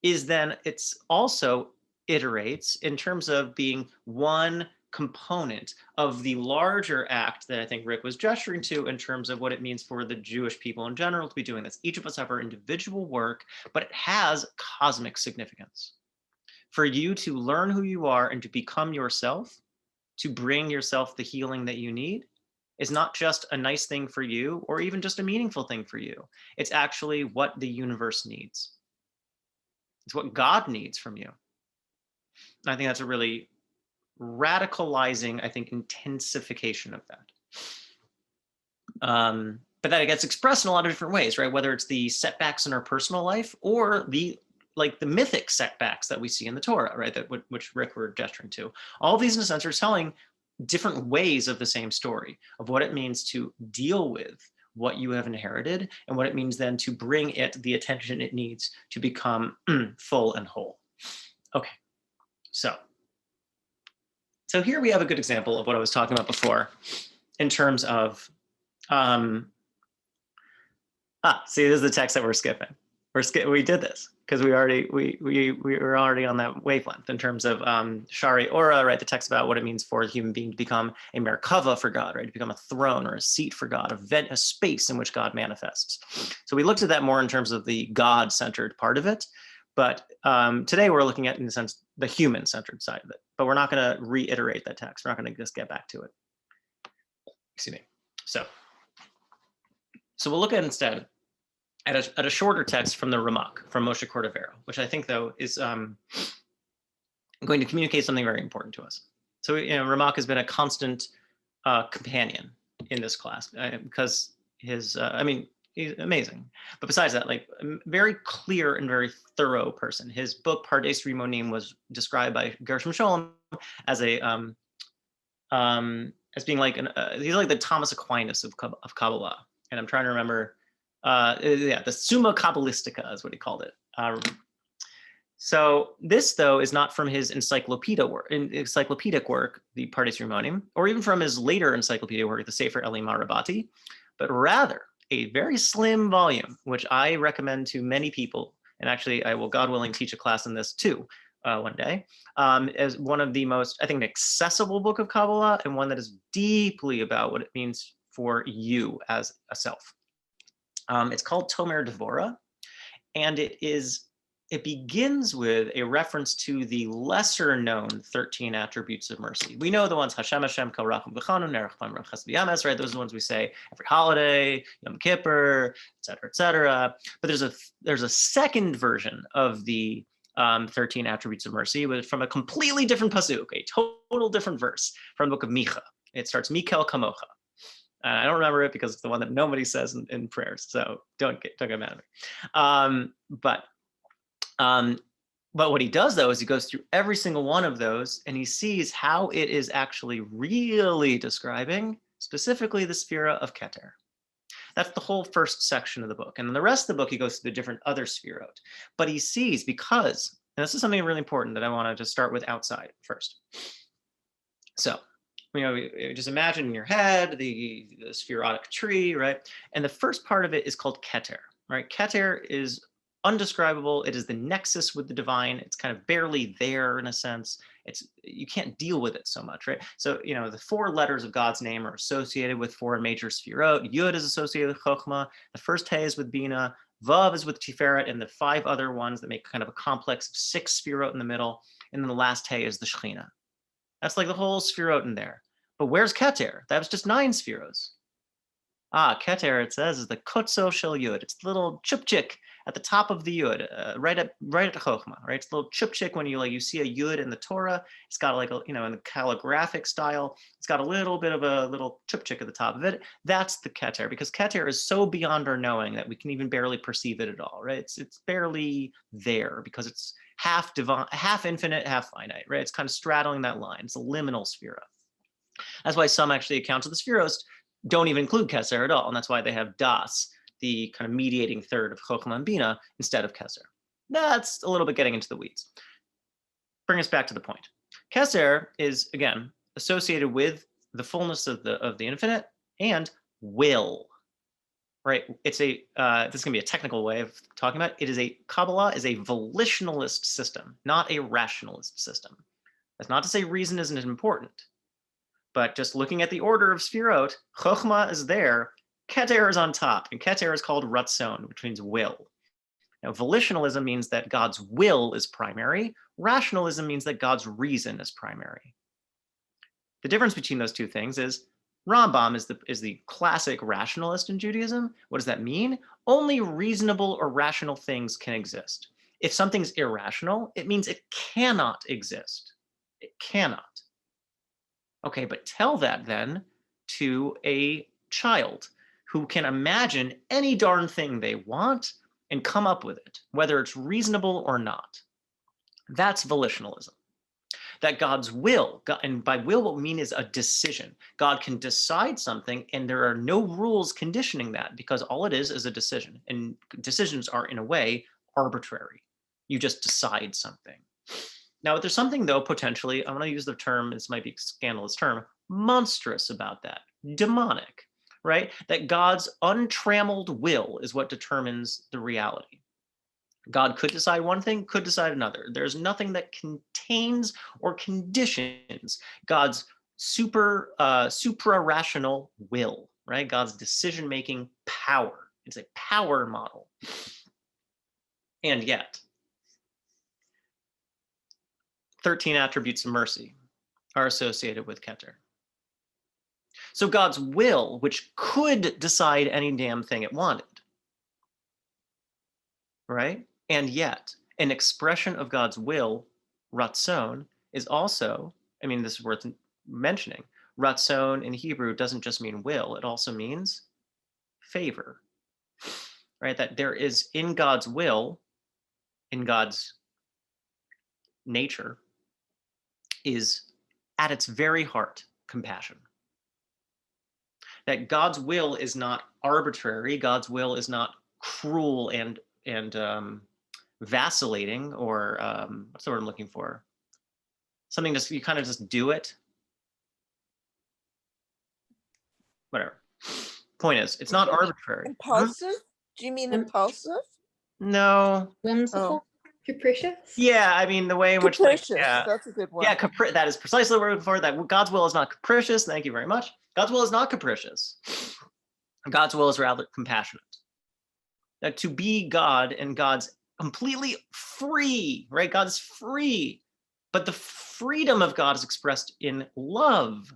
is then it's also iterates in terms of being one component of the larger act that I think Rick was gesturing to in terms of what it means for the Jewish people in general to be doing this. Each of us have our individual work, but it has cosmic significance. For you to learn who you are and to become yourself, to bring yourself the healing that you need, is not just a nice thing for you or even just a meaningful thing for you. It's actually what the universe needs. It's what God needs from you. And I think that's a really radicalizing, I think, intensification of that. But that it gets expressed in a lot of different ways, right? Whether it's the setbacks in our personal life or the mythic setbacks that we see in the Torah, right? That which Rick were gesturing to. All of these, in a sense, are telling different ways of the same story of what it means to deal with what you have inherited and what it means then to bring it the attention it needs to become full and whole. Okay, so here we have a good example of what I was talking about before in terms of, see, this is the text that we're skipping. We did this because we were already on that wavelength in terms of Shari Ora, right? The text about what it means for a human being to become a merkava for God, right? To become a throne or a seat for God, a space in which God manifests. So we looked at that more in terms of the God-centered part of it. But today we're looking at, in a sense, the human-centered side of it. But we're not going to reiterate that text. We're not going to just get back to it. Excuse me. So we'll look at instead at a shorter text from the Ramak, from Moshe Cordovero, which I think, though, is going to communicate something very important to us. So, Ramak has been a constant companion in this class because he's amazing. But besides that, like, a very clear and very thorough person. His book, Pardes Rimonim, was described by Gershom Scholem as as being like he's like the Thomas Aquinas of Kabbalah. And I'm trying to remember, the Summa Kabbalistica is what he called it. So this, though, is not from his encyclopedic work, the Pardes Rimonim, or even from his later encyclopedic work, the Sefer Elim Arabati, but rather a very slim volume, which I recommend to many people. And actually, I will, God willing, teach a class in this too, one day, as one of the most, I think, accessible book of Kabbalah, and one that is deeply about what it means for you as a self. It's called Tomer Devorah, and it begins with a reference to the lesser known 13 attributes of mercy. We know the ones Hashem, Hashem, Kol Rachum V'Chanun, Nerech V'Amr Chesed V'Yames, right? Those are the ones we say every holiday, Yom Kippur, et cetera, et cetera. But there's a second version of the 13 attributes of mercy from a completely different pasuk, a total different verse from the book of Micha. It starts Mikel Kamocha. I don't remember it because it's the one that nobody says in prayers, so don't get mad at me. But what he does, though, is he goes through every single one of those and he sees how it is actually really describing specifically the sphera of Keter. That's the whole first section of the book. And then the rest of the book, he goes through the different other sphirot. But he sees, because, and this is something really important that I want to just start with outside first. So, just imagine in your head the spherotic tree, right? And the first part of it is called Keter, right? Keter is undescribable. It is the nexus with the divine. It's kind of barely there in a sense. You can't deal with it so much, right? So, the 4 letters of God's name are associated with 4 major sphirot. Yud is associated with Chokhmah. The first He is with Bina. Vav is with Tiferet, and the 5 other ones that make kind of a complex of 6 sphirot in the middle. And then the last He is the Shekhinah. That's like the whole sphirot in there. But where's Keter? That was just 9 spheros. Keter, it says, is the Kotso Shel Yud. It's the little chupchik at the top of the Yud, right at Chokhmah, right? It's a little chupchik when you see a Yud in the Torah. It's got like in the calligraphic style, it's got a little bit of a little chupchik at the top of it. That's the Keter, because Keter is so beyond our knowing that we can even barely perceive it at all, right? It's barely there because it's half divine, half infinite, half finite, right? It's kind of straddling that line. It's a liminal sphera. That's why some actually accounts of the spheros don't even include Keser at all, and that's why they have Das, the kind of mediating third of Chokhmah and Bina, instead of Keser. That's a little bit getting into the weeds. Bring us back to the point. Keser is, again, associated with the fullness of the infinite and will, right? It's this is going to be a technical way of talking about it. Kabbalah is a volitionalist system, not a rationalist system. That's not to say reason isn't important. But just looking at the order of Sphirot, Chokhmah is there, Keter is on top, and Keter is called Ratzon, which means will. Now, volitionalism means that God's will is primary. Rationalism means that God's reason is primary. The difference between those two things is Rambam is the classic rationalist in Judaism. What does that mean? Only reasonable or rational things can exist. If something's irrational, it means it cannot exist. It cannot. Okay, but tell that then to a child who can imagine any darn thing they want and come up with it, whether it's reasonable or not. That's volitionalism. That God's will, and by will what we mean is a decision. God can decide something and there are no rules conditioning that, because all it is a decision. And decisions are, in a way, arbitrary. You just decide something. Now, there's something, though, potentially, I'm going to use the term, this might be a scandalous term, monstrous about that, demonic, right? That God's untrammeled will is what determines the reality. God could decide one thing, could decide another. There's nothing that contains or conditions God's supra-rational will, right? God's decision-making power. It's a power model. And yet, 13 attributes of mercy are associated with Keter. So God's will, which could decide any damn thing it wanted, right? And yet, an expression of God's will, Ratzon, is also, this is worth mentioning, Ratzon in Hebrew doesn't just mean will, it also means favor, right? That there is in God's will, in God's nature, is at its very heart compassion. That God's will is not arbitrary. God's will is not cruel and vacillating, or what's the word I'm looking for? Something just you kind of just do it. Whatever. Point is, it's not arbitrary. Impulsive? Do you mean impulsive? No. Whimsical. Capricious? Yeah, I mean, the way in which, like, Capricious, yeah, that's a good one. yeah, that is precisely what we're looking for. That God's will is not capricious. Thank you very much. God's will is not capricious. God's will is rather compassionate. That to be God and God's completely free, right? God's free, but the freedom of God is expressed in love,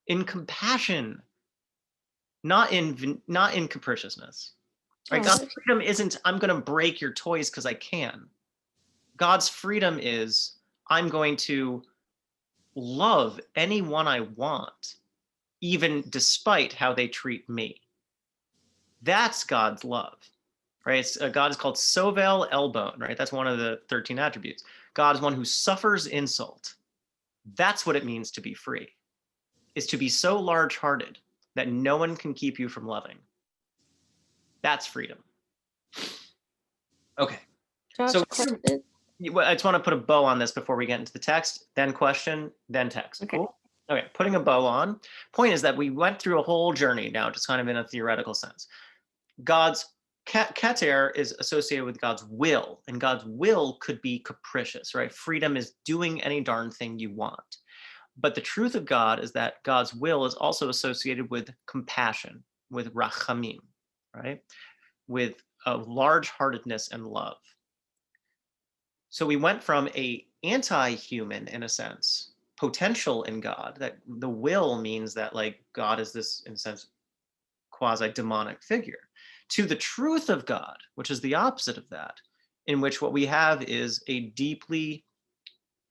in compassion, not in capriciousness. Right? Oh, God's freedom isn't I'm going to break your toys because I can. God's freedom is I'm going to love anyone I want, even despite how they treat me. That's God's love, right? God is called Sovel Elbone, right? That's one of the 13 attributes. God is one who suffers insult. That's what it means to be free, is to be so large-hearted that no one can keep you from loving. That's freedom. Okay. Josh, So question. I just want to put a bow on this before we get into the text, then question, then text. Okay. Cool? Okay, putting a bow on. Point is that we went through a whole journey now, just kind of in a theoretical sense. God's keter is associated with God's will, and God's will could be capricious, right? Freedom is doing any darn thing you want. But the truth of God is that God's will is also associated with compassion, with rachamim, right? With a large-heartedness and love. So we went from a anti-human, in a sense, potential in God, that the will means that, like, God is this, in a sense, quasi-demonic figure, to the truth of God, which is the opposite of that, in which what we have is a deeply,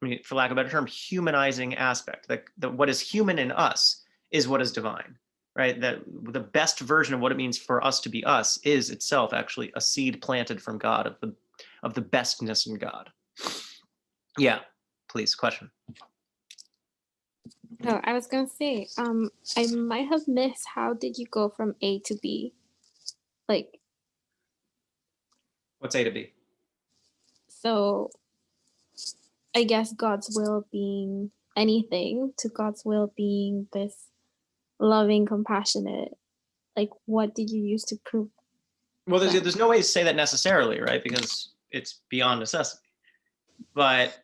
I mean, for lack of a better term, humanizing aspect. That what is human in us is what is divine, right? That the best version of what it means for us to be us is itself actually a seed planted from God of the bestness in God. Yeah, please, question. Oh, I was gonna say, I might have missed. How did you go from A to B? Like, What's A to B? so I guess God's will being anything to God's will being this loving, compassionate. Like, what did you use to prove? Well, that? there's no way to say that necessarily, right? Because it's beyond necessity. But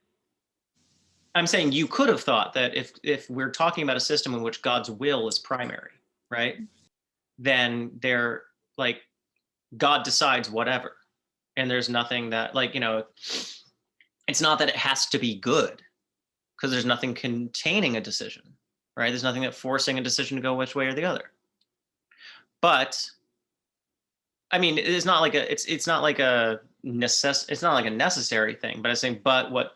I'm saying you could have thought that if we're talking about a system in which God's will is primary, right? Then they're like, God decides whatever. And there's nothing that, like, you know, it's not that it has to be good, because there's nothing containing a decision, right? There's nothing that forcing a decision to go which way or the other. But I mean, it's not like a necessary thing, but I'm saying, but what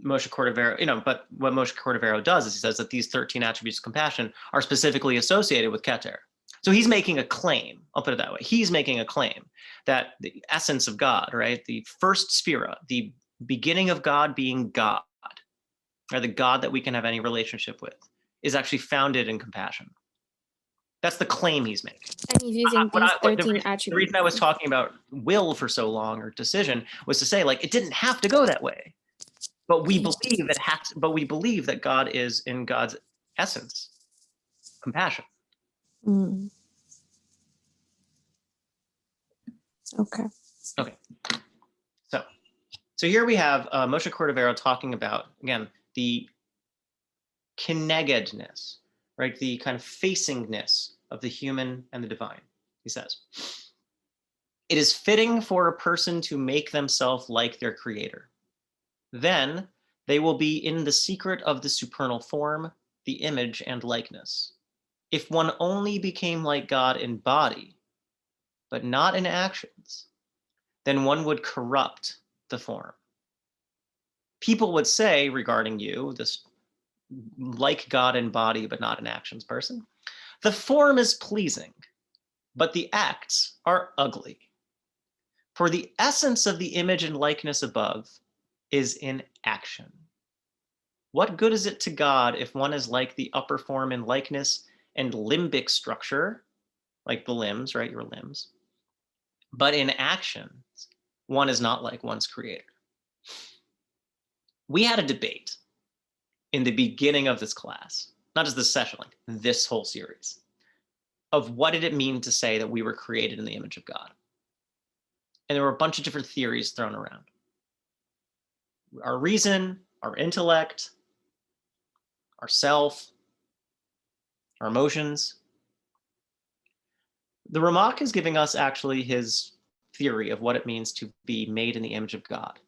Moshe Cordovero, but what Moshe Cordovero does is he says that these 13 attributes of compassion are specifically associated with keter. So he's making a claim, I'll put it that way. He's making a claim that the essence of God, right? The first sphera, the beginning of God being God, or the God that we can have any relationship with, is actually founded in compassion. That's the claim he's making. And he's using these 13 attributes. The reason I was talking about will for so long, or decision, was to say, like, it didn't have to go that way. But we believe that God is, in God's essence, compassion. Mm. Okay. Okay. So here we have Moshe Cordovero talking about, again, the kenegedness, right? The kind of facingness of the human and the divine. He says, it is fitting for a person to make themselves like their creator. Then they will be in the secret of the supernal form, the image and likeness. If one only became like God in body, but not in actions, then one would corrupt the form. People would say regarding you, this like God in body, but not in actions person, the form is pleasing, but the acts are ugly. For the essence of the image and likeness above is in action. What good is it to God if one is like the upper form in likeness and limbic structure, like the limbs, right, your limbs, but in actions, one is not like one's creator? We had a debate in the beginning of this class, not just this session, like this whole series, of what did it mean to say that we were created in the image of God? And there were a bunch of different theories thrown around. our reason, our intellect, our self, our emotions. The Ramak is giving us actually his theory of what it means to be made in the image of God.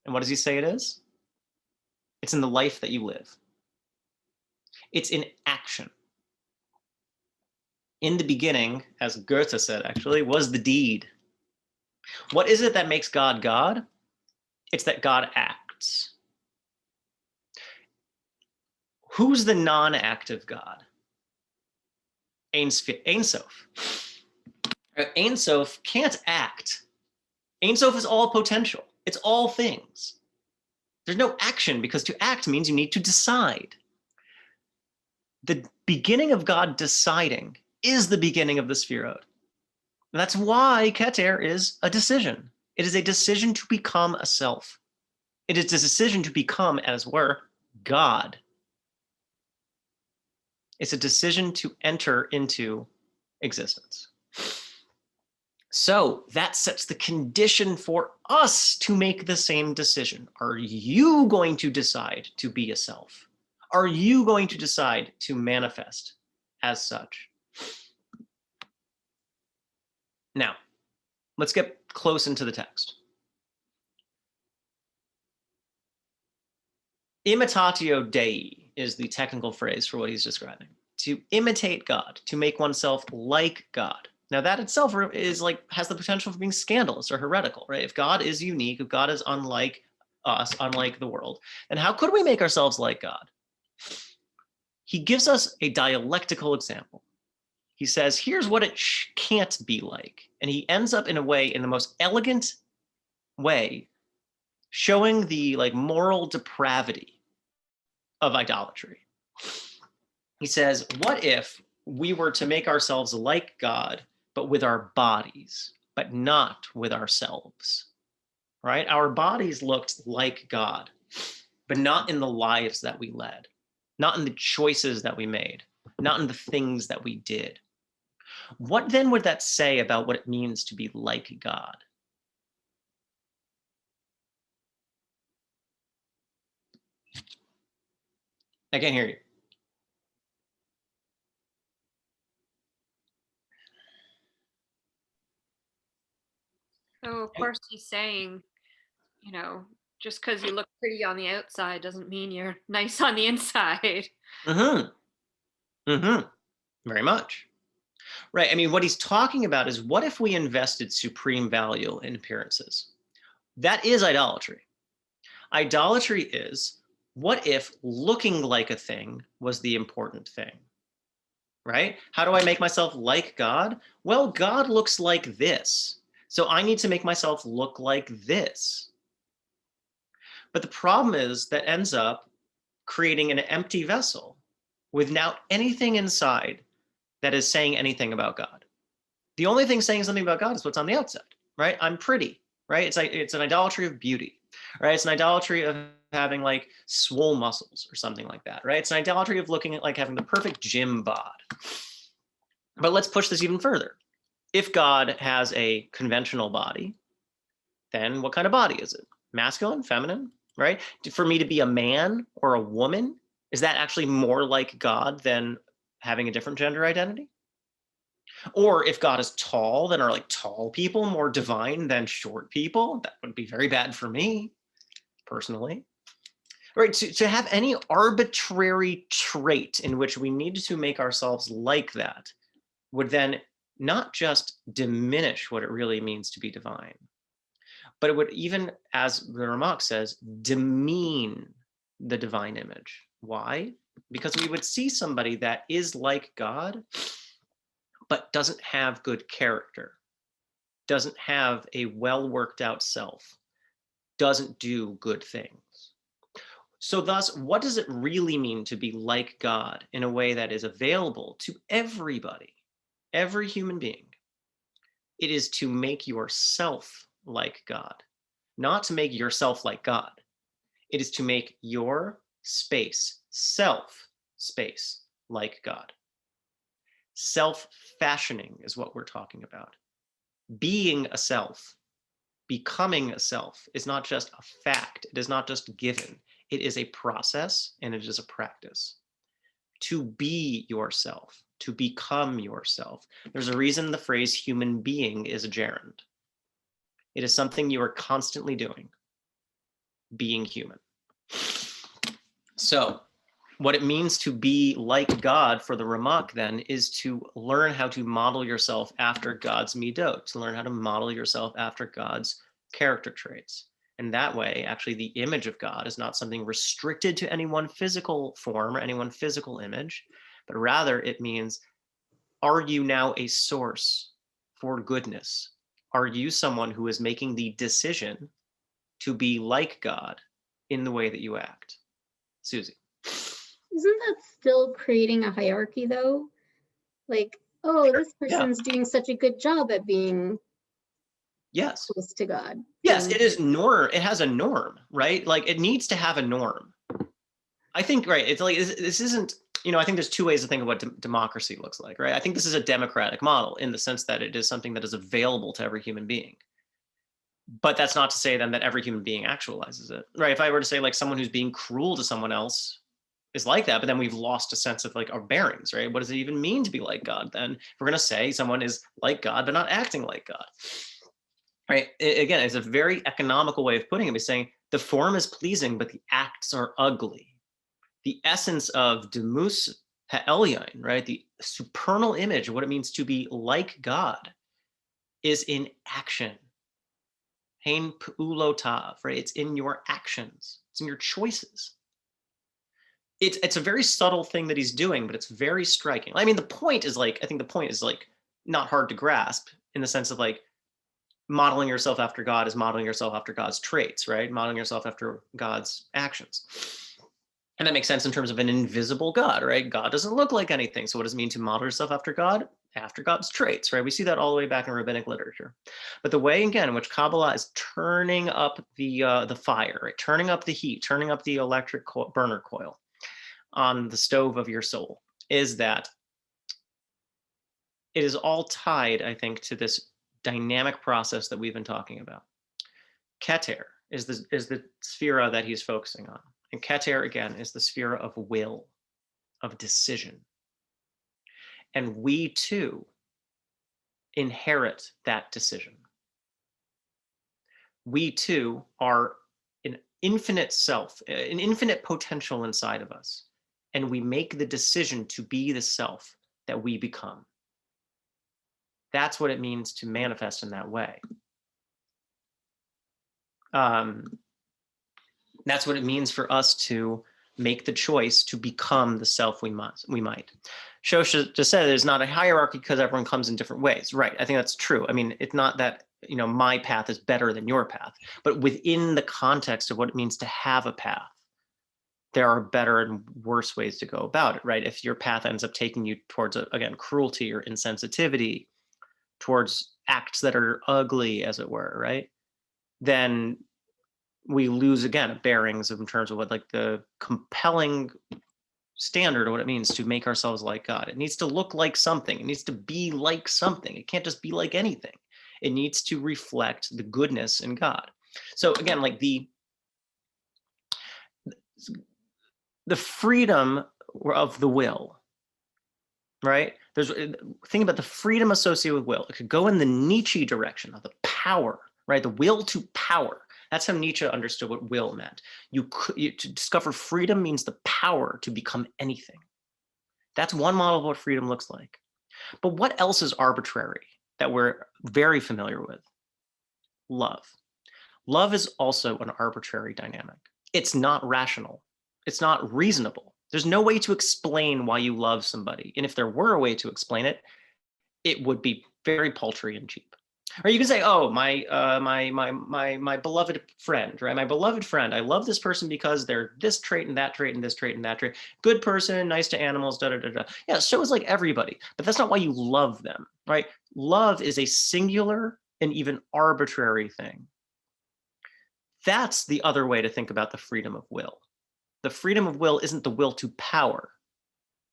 And what does he say it is? It's in the life that you live. It's in action. In the beginning, as Goethe said, actually, was the deed. What is it that makes God God? It's that God acts. Who's the non-active God? Ein Sof. Ein Sof can't act. Ein Sof is all potential. It's all things. There's no action, because to act means you need to decide. The beginning of God deciding is the beginning of the Sphirot. And that's why Keter is a decision. It is a decision to become a self. It is a decision to become, as it were, God. It's a decision to enter into existence. So that sets the condition for us to make the same decision. Are you going to decide to be a self? Are you going to decide to manifest as such? Now, let's get close into the text. Imitatio Dei is the technical phrase for what he's describing. To imitate God, to make oneself like God. Now that itself is has the potential for being scandalous or heretical, right? If God is unique, if God is unlike us, unlike the world, then how could we make ourselves like God? He gives us a dialectical example. He says, here's what it can't be like. And he ends up in a way, in the most elegant way, showing the moral depravity of idolatry. He says, what if we were to make ourselves like God, but with our bodies, but not with ourselves, right? Our bodies looked like God, but not in the lives that we led, not in the choices that we made, not in the things that we did. What then would that say about what it means to be like God? I can't hear you. So of course he's saying, just because you look pretty on the outside doesn't mean you're nice on the inside. Very much. Right. I mean, what he's talking about is, what if we invested supreme value in appearances? That is idolatry. Idolatry is, what if looking like a thing was the important thing? Right? How do I make myself like God? Well, God looks like this, so I need to make myself look like this. But the problem is that ends up creating an empty vessel without anything inside that is saying anything about God. The only thing saying something about God is what's on the outside, right? I'm pretty, right? It's an idolatry of beauty, right? It's an idolatry of having swole muscles or something like that, right? It's an idolatry of looking at having the perfect gym bod. But let's push this even further. If God has a conventional body, then what kind of body is it? Masculine, feminine, right? For me to be a man or a woman, is that actually more like God than having a different gender identity? Or if God is tall, then are tall people more divine than short people? That would be very bad for me, personally. Right, to have any arbitrary trait in which we need to make ourselves like that would then not just diminish what it really means to be divine, but it would even, as the Ramak says, demean the divine image. Why? Because we would see somebody that is like God, but doesn't have good character, doesn't have a well worked out self, doesn't do good things. So thus, what does it really mean to be like God in a way that is available to everybody, every human being? It is to make yourself like God, not to make yourself like God. It is to make your space, self space, like God. Self-fashioning is what we're talking about. Being a self, becoming a self is not just a fact. It is not just given. It is a process and it is a practice. To be yourself, to become yourself. There's a reason the phrase human being is a gerund. It is something you are constantly doing, being human. So what it means to be like God for the Ramak then is to learn how to model yourself after God's midot, to learn how to model yourself after God's character traits. And that way, actually, the image of God is not something restricted to any one physical form or any one physical image, but rather it means, are you now a source for goodness? Are you someone who is making the decision to be like God in the way that you act? Susie. Isn't that still creating a hierarchy though? Like, oh, this person's doing such a good job at being close to God. Yes, it is norm. It has a norm, right? Like it needs to have a norm. I think, right, it's like, this isn't, I think there's two ways to think of what democracy looks like, right? I think this is a democratic model in the sense that it is something that is available to every human being. But that's not to say then that every human being actualizes it, right? If I were to say like someone who's being cruel to someone else is like that, but then we've lost a sense of like our bearings, right? What does it even mean to be like God then? If we're going to say someone is like God, but not acting like God, right? Again, it's a very economical way of putting it. It's saying the form is pleasing, but the acts are ugly. The essence of demus ha'elyon, right? The supernal image of what it means to be like God is in action. Hein pu'ulotav, right? It's in your actions. It's in your choices. It's a very subtle thing that he's doing, but it's very striking. I mean, the point is like, I think the point is like not hard to grasp in the sense of like modeling yourself after God is modeling yourself after God's traits, right? Modeling yourself after God's actions. And that makes sense in terms of an invisible God, right? God doesn't look like anything. So what does it mean to model yourself after God? After God's traits, right? We see that all the way back in rabbinic literature. But the way, again, in which Kabbalah is turning up the fire, right? Turning up the heat, turning up the electric burner coil on the stove of your soul, is that it is all tied, I think, to this dynamic process that we've been talking about. Keter is the sphera that he's focusing on. And Keter, again, is the sphera of will, of decision. And we too inherit that decision. We too are an infinite self, an infinite potential inside of us. And we make the decision to be the self that we become. That's what it means to manifest in that way. That's what it means for us to make the choice to become the self we might. Shosha just said there's not a hierarchy because everyone comes in different ways. Right, I think that's true. I mean, it's not that, my path is better than your path, but within the context of what it means to have a path, there are better and worse ways to go about it, right? If your path ends up taking you towards, again, cruelty or insensitivity, towards acts that are ugly, as it were, right? Then we lose, again, bearings in terms of what like the compelling standard of what it means to make ourselves like God. It needs to look like something. It needs to be like something. It can't just be like anything. It needs to reflect the goodness in God. So again, like the freedom of the will, right? Think about the freedom associated with will. It could go in the Nietzsche direction of the power, right? The will to power. That's how Nietzsche understood what will meant. To discover freedom means the power to become anything. That's one model of what freedom looks like. But what else is arbitrary that we're very familiar with? Love. Love is also an arbitrary dynamic. It's not rational. It's not reasonable. There's no way to explain why you love somebody. And if there were a way to explain it, it would be very paltry and cheap. Or you can say, oh, my beloved friend, right? My beloved friend, I love this person because they're this trait and that trait and this trait and that trait. Good person, nice to animals, da da da da. Yeah, so is like everybody, but that's not why you love them, right? Love is a singular and even arbitrary thing. That's the other way to think about the freedom of will. The freedom of will isn't the will to power.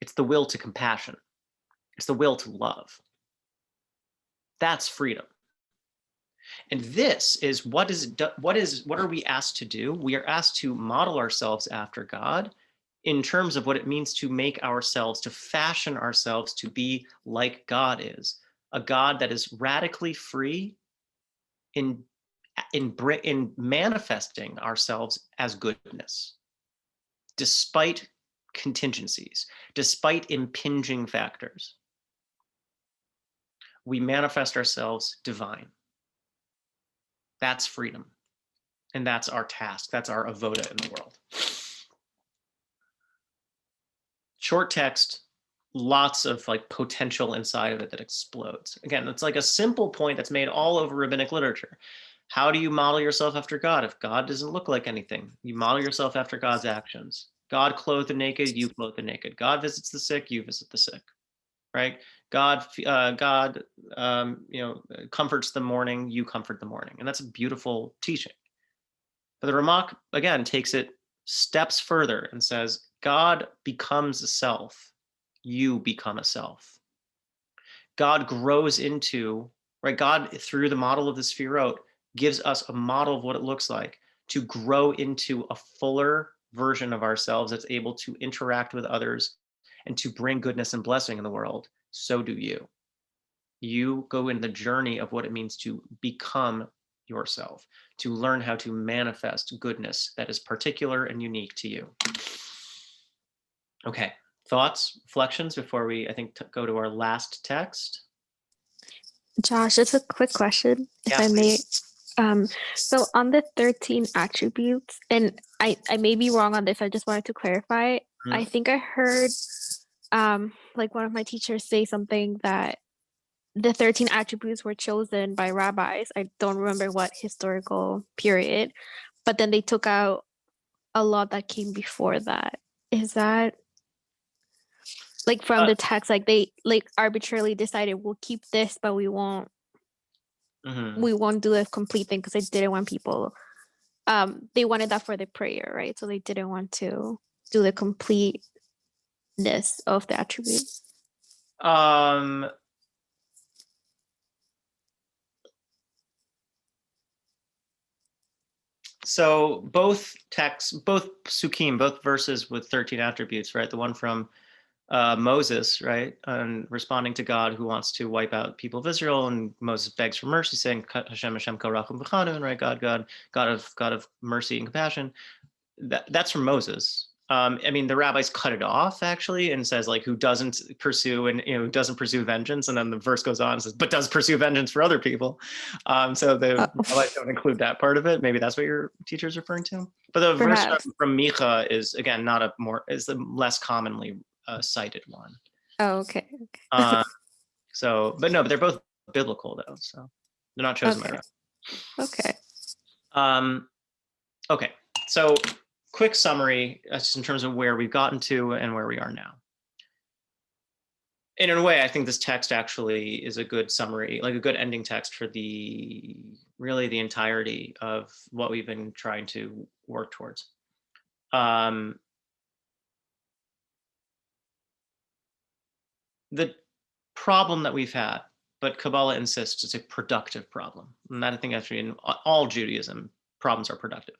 It's the will to compassion. It's the will to love. That's freedom. And this is what are we asked to do? We are asked to model ourselves after God in terms of what it means to make ourselves, to fashion ourselves to be like God is, a God that is radically free in manifesting ourselves as goodness, despite contingencies, despite impinging factors. We manifest ourselves divine. That's freedom. And that's our task. That's our avoda in the world. Short text, lots of like potential inside of it that explodes. Again, it's like a simple point that's made all over rabbinic literature. How do you model yourself after God? If God doesn't look like anything, you model yourself after God's actions. God clothed the naked, you clothe the naked. God visits the sick, you visit the sick, right? God comforts the mourning, you comfort the mourning. And that's a beautiful teaching. But the Ramak, again, takes it steps further and says, God becomes a self, you become a self. God grows into, right? God, through the model of the Sefirot, gives us a model of what it looks like to grow into a fuller version of ourselves that's able to interact with others and to bring goodness and blessing in the world. So do you. You go in the journey of what it means to become yourself, to learn how to manifest goodness that is particular and unique to you. Okay, thoughts, reflections before we, I think, go to our last text? Josh, just a quick question, if Yeah, I may. please. So on the 13 attributes, and I may be wrong on this, I just wanted to clarify. I think I heard like one of my teachers say something that the 13 attributes were chosen by rabbis. I don't remember what historical period, but then they took out a lot that came before that. Is that like from the text, like they like arbitrarily decided we'll keep this, but we won't do a complete thing because they didn't want people. They wanted that for the prayer, right? So they didn't want to do the completeness of the attributes. So both texts, both sukkim, both verses with 13 attributes, right? The one from Moses, right, and responding to God who wants to wipe out people of Israel, and Moses begs for mercy, saying, "Hashem, Hashem, Kol Rachum V'Chanun," right? God of mercy and compassion. That's from Moses. I mean, the rabbis cut it off actually, and says like, who doesn't pursue vengeance, and then the verse goes on and says, but does pursue vengeance for other people. So the rabbis don't include that part of it. Maybe that's what your teacher is referring to. But the verse from Micha is again is the less commonly cited one. Oh, okay. But they're both biblical though, so they're not chosen by rabbis. Okay. Okay. So quick summary just in terms of where we've gotten to and where we are now. And in a way, I think this text actually is a good summary, like a good ending text for the entirety of what we've been trying to work towards. The problem that we've had, but Kabbalah insists it's a productive problem. And I think actually in all Judaism, problems are productive.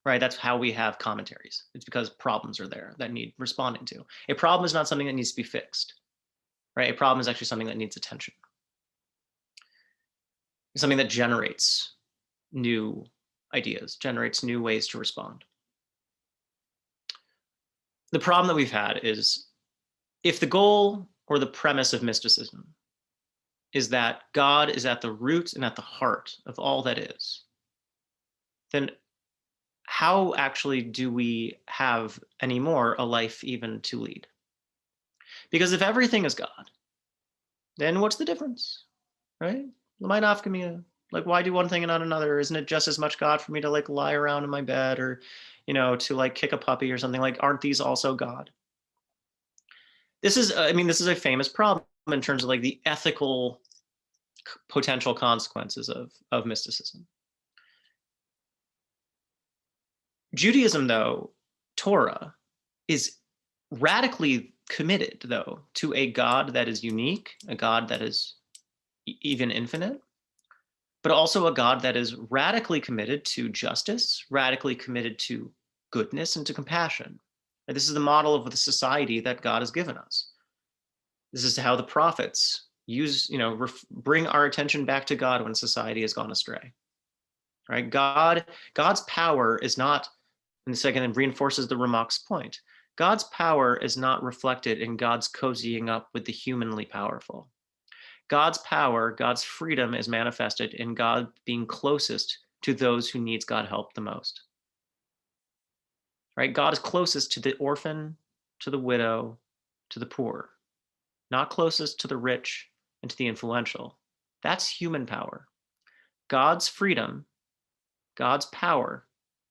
Right, that's how we have commentaries. It's because problems are there that need responding to. A problem is not something that needs to be fixed, right? A problem is actually something that needs attention. It's something that generates new ideas, generates new ways to respond. The problem that we've had is if the goal or the premise of mysticism is that God is at the root and at the heart of all that is, then how actually do we have anymore a life even to lead? Because if everything is God, then what's the difference, right? Like, why do one thing and not another? Isn't it just as much God for me to like lie around in my bed or, to like kick a puppy or something? Like, aren't these also God? This is a famous problem in terms of like the ethical potential consequences of mysticism. Judaism, though, Torah, is radically committed, though, to a God that is unique, a God that is even infinite, but also a God that is radically committed to justice, radically committed to goodness and to compassion. This is the model of the society that God has given us. This is how the prophets bring our attention back to God when society has gone astray. Right? God's power is not, and the second reinforces the Ramak's point. God's power is not reflected in God's cozying up with the humanly powerful. God's power, God's freedom is manifested in God being closest to those who needs God help the most. Right? God is closest to the orphan, to the widow, to the poor, not closest to the rich and to the influential. That's human power. God's freedom, God's power,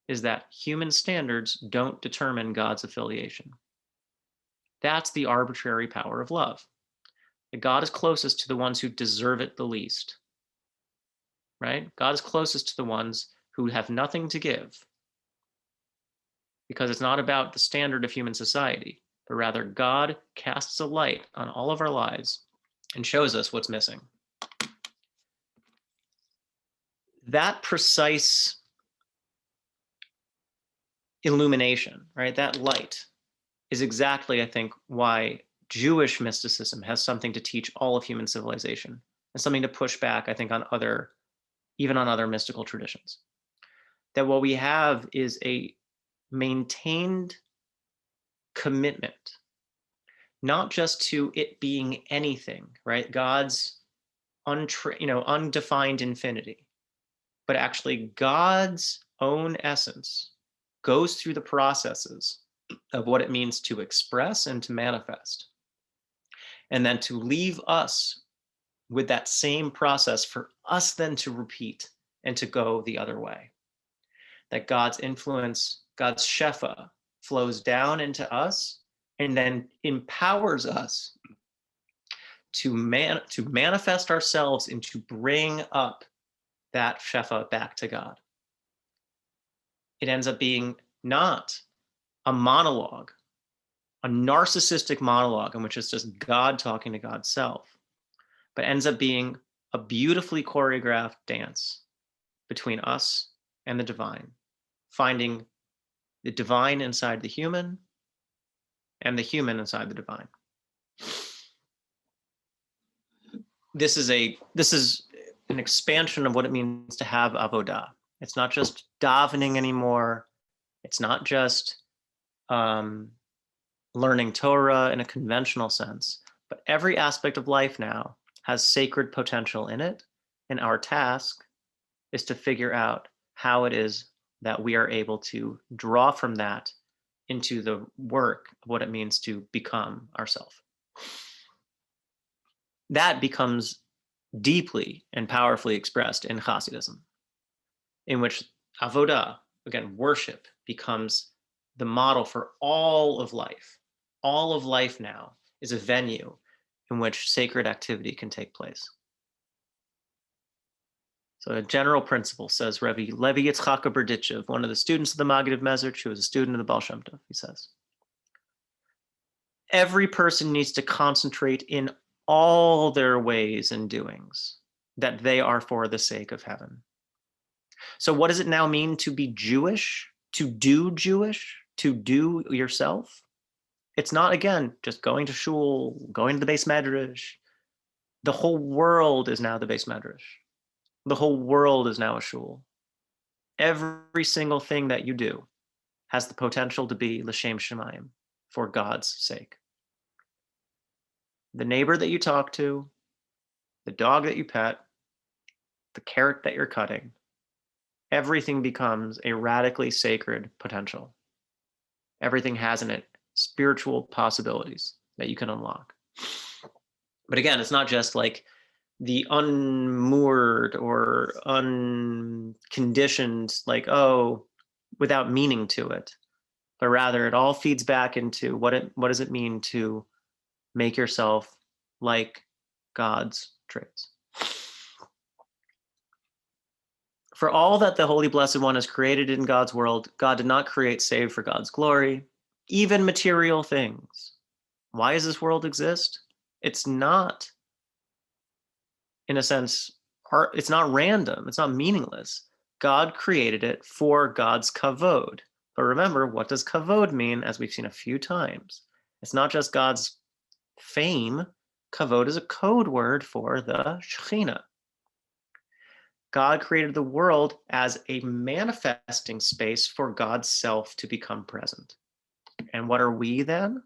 is that human standards don't determine God's affiliation. That's the arbitrary power of love. That God is closest to the ones who deserve it the least. Right? God is closest to the ones who have nothing to give. Because it's not about the standard of human society, but rather God casts a light on all of our lives and shows us what's missing. That precise illumination, right? That light is exactly, I think, why Jewish mysticism has something to teach all of human civilization and something to push back, I think, even on other mystical traditions. That what we have is a maintained commitment, not just to it being anything, right? God's undefined infinity, but actually God's own essence goes through the processes of what it means to express and to manifest. And then to leave us with that same process for us then to repeat and to go the other way. That God's influence, God's shefa, flows down into us and then empowers us to manifest ourselves and to bring up that shefa back to God. It ends up being not a monologue, a narcissistic monologue in which it's just God talking to God's self, but ends up being a beautifully choreographed dance between us and the divine, finding the divine inside the human and the human inside the divine. This is an expansion of what it means to have avodah. It's not just davening anymore. It's not just learning Torah in a conventional sense, but every aspect of life now has sacred potential in it. And our task is to figure out how it is that we are able to draw from that into the work of what it means to become ourselves. That becomes deeply and powerfully expressed in Hasidism, in which avodah, again, worship, becomes the model for all of life. All of life now is a venue in which sacred activity can take place. So a general principle, says Levi Yitzchak Berdichev, one of the students of the Maggid of Mezrich, who was a student of the Baal Shem Tov, he says, every person needs to concentrate in all their ways and doings that they are for the sake of heaven. So what does it now mean to be Jewish, to do yourself? It's not, again, just going to shul, going to the Beis Medrash. The whole world is now the Beis Medrash. The whole world is now a shul. Every single thing that you do has the potential to be l'shem shemayim, for God's sake. The neighbor that you talk to, the dog that you pet, the carrot that you're cutting, everything becomes a radically sacred potential. Everything has in it spiritual possibilities that you can unlock. But again, it's not just like the unmoored or unconditioned, like, oh, without meaning to it, but rather it all feeds back into what does it mean to make yourself like God's traits. For all that the Holy Blessed One has created in God's world, God did not create save for God's glory, even material things. Why does this world exist? It's not, in a sense, It's not random. It's not meaningless. God created it for God's kavod. But remember, what does kavod mean, as we've seen a few times? It's not just God's fame. Kavod is a code word for the Shekhinah. God created the world as a manifesting space for God's self to become present. And what are we then?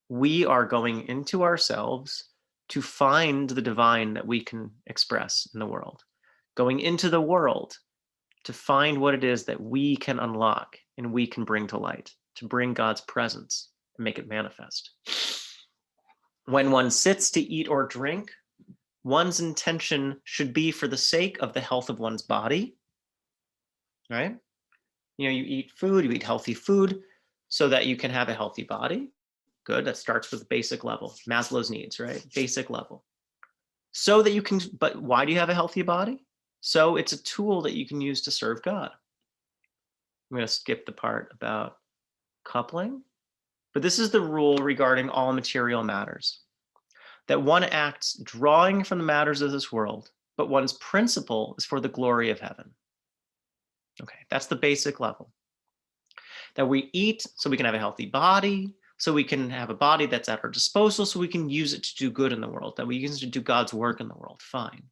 We are going into ourselves to find the divine that we can express in the world. Going into the world to find what it is that we can unlock and we can bring to light, to bring God's presence and make it manifest. When one sits to eat or drink, one's intention should be for the sake of the health of one's body, right? You know, you eat food, you eat healthy food so that you can have a healthy body. Good, that starts with basic level, Maslow's needs, right? Basic level. So that you can, but why do you have a healthy body? So it's a tool that you can use to serve God. I'm going to skip the part about coupling, but this is the rule regarding all material matters. That one acts drawing from the matters of this world, but one's principle is for the glory of heaven. Okay, that's the basic level. That we eat so we can have a healthy body, so we can have a body that's at our disposal, so we can use it to do good in the world, that we use it to do God's work in the world, fine.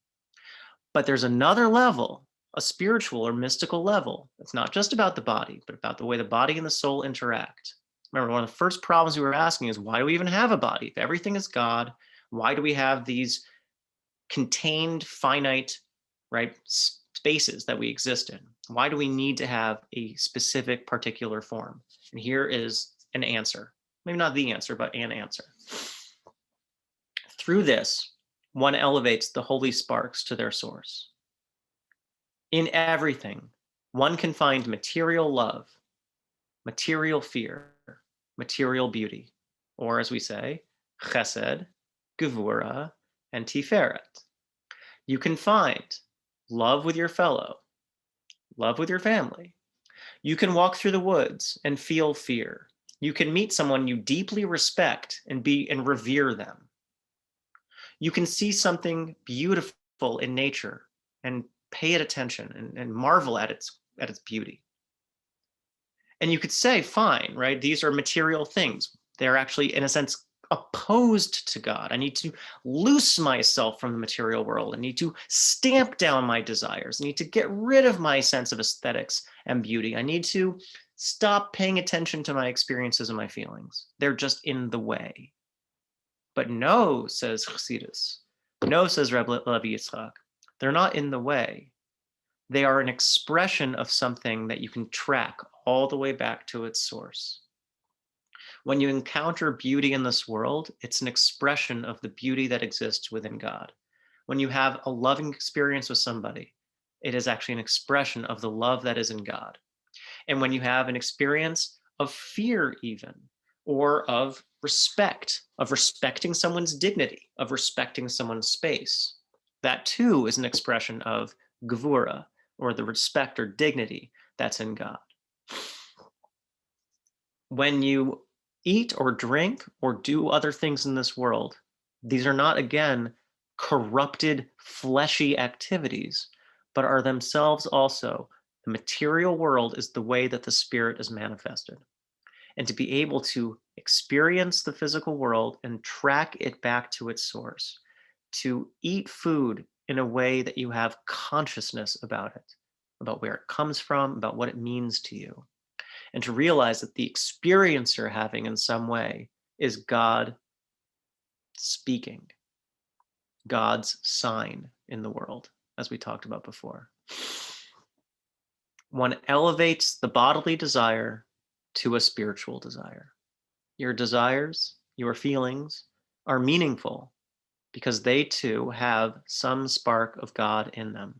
But there's another level, a spiritual or mystical level. It's not just about the body, but about the way the body and the soul interact. Remember, one of the first problems we were asking is, why do we even have a body? If everything is God, why do we have these contained, finite, right, spaces that we exist in? Why do we need to have a specific, particular form? And here is an answer. Maybe not the answer, but an answer. Through this, one elevates the holy sparks to their source. In everything, one can find material love, material fear, material beauty, or as we say, chesed, gevura, and tiferet. You can find love with your fellow, love with your family. You can walk through the woods and feel fear. You can meet someone you deeply respect and revere them. You can see something beautiful in nature and pay it attention and marvel at its beauty. And you could say, fine, right? These are material things. They're actually, in a sense, opposed to God. I need to loose myself from the material world. I need to stamp down my desires. I need to get rid of my sense of aesthetics and beauty. I need to stop paying attention to my experiences and my feelings. They're just in the way. But no, says Chassidus, no, says Reb Levi Yitzchak, they're not in the way. They are an expression of something that you can track all the way back to its source. When you encounter beauty in this world, it's an expression of the beauty that exists within God. When you have a loving experience with somebody, it is actually an expression of the love that is in God. And when you have an experience of fear even, or of respect, of respecting someone's dignity, of respecting someone's space, that too is an expression of gevura, or the respect or dignity that's in God. When you eat or drink or do other things in this world, these are not, again, corrupted, fleshy activities, but are themselves also, the material world is the way that the spirit is manifested. And to be able to experience the physical world and track it back to its source, to eat food in a way that you have consciousness about it, about where it comes from, about what it means to you, and to realize that the experience you're having in some way is God speaking, God's sign in the world, as we talked about before. One elevates the bodily desire to a spiritual desire. Your desires, your feelings are meaningful because they too have some spark of God in them.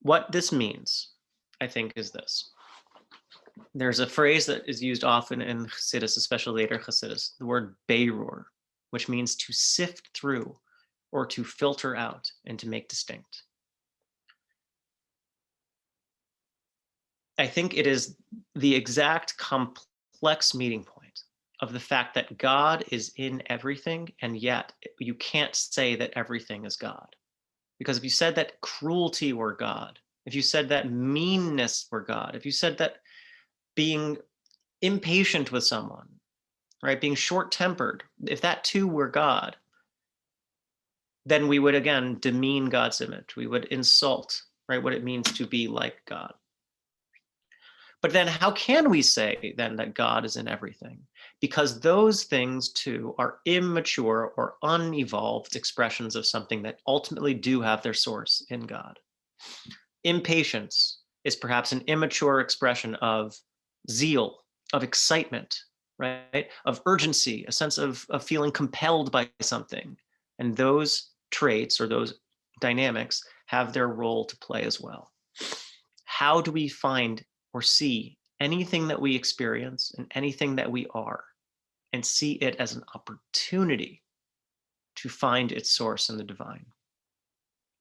What this means, I think, is this. There's a phrase that is used often in Chassidus, especially later Chassidus, the word beirur, which means to sift through or to filter out and to make distinct. I think it is the exact complex meeting point of the fact that God is in everything, and yet you can't say that everything is God, Because if you said that cruelty were God, if you said that meanness were God, if you said that being impatient with someone, right, being short-tempered, if that too were God, then we would again demean God's image. We would insult, right, what it means to be like God. But then how can we say then that God is in everything? Because those things too are immature or unevolved expressions of something that ultimately do have their source in God. Impatience is perhaps an immature expression of zeal, of excitement, right? Of urgency, a sense of feeling compelled by something. And those traits or those dynamics have their role to play as well. How do we find or see anything that we experience and anything that we are and see it as an opportunity to find its source in the divine?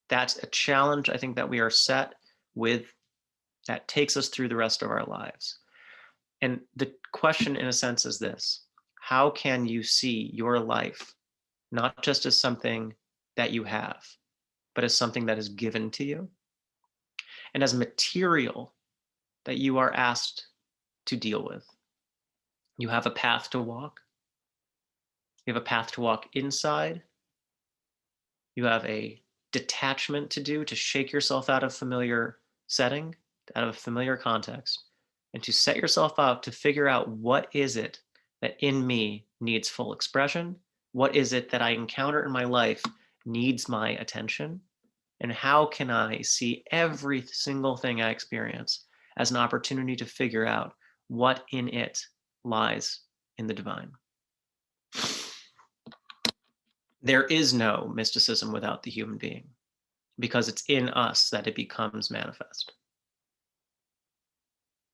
That's a challenge I think that we are set with that takes us through the rest of our lives. And the question in a sense is this: how can you see your life not just as something that you have, but as something that is given to you and as material that you are asked to deal with? You have a path to walk. You have a path to walk inside. You have a detachment to do, to shake yourself out of familiar setting, out of a familiar context, and to set yourself up to figure out what is it that in me needs full expression? What is it that I encounter in my life needs my attention? And how can I see every single thing I experience as an opportunity to figure out what in it lies in the divine? There is no mysticism without the human being, because it's in us that it becomes manifest.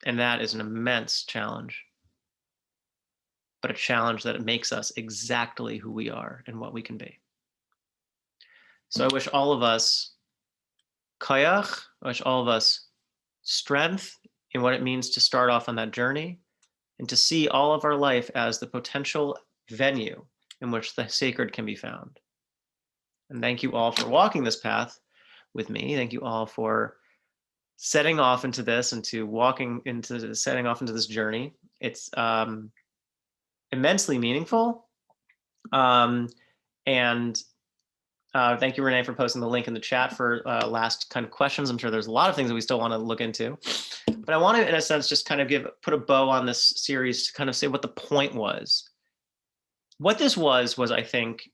And that is an immense challenge, but a challenge that makes us exactly who we are and what we can be. So I wish all of us koyach, I wish all of us strength in what it means to start off on that journey and to see all of our life as the potential venue in which the sacred can be found. And thank you all for walking this path with me. Thank you all for setting off into this and to walking into setting off into this journey. It's immensely meaningful. And thank you, Renee, for posting the link in the chat for last kind of questions. I'm sure there's a lot of things that we still want to look into. But I want to, in a sense, just kind of put a bow on this series to kind of say what the point was. What this was I think,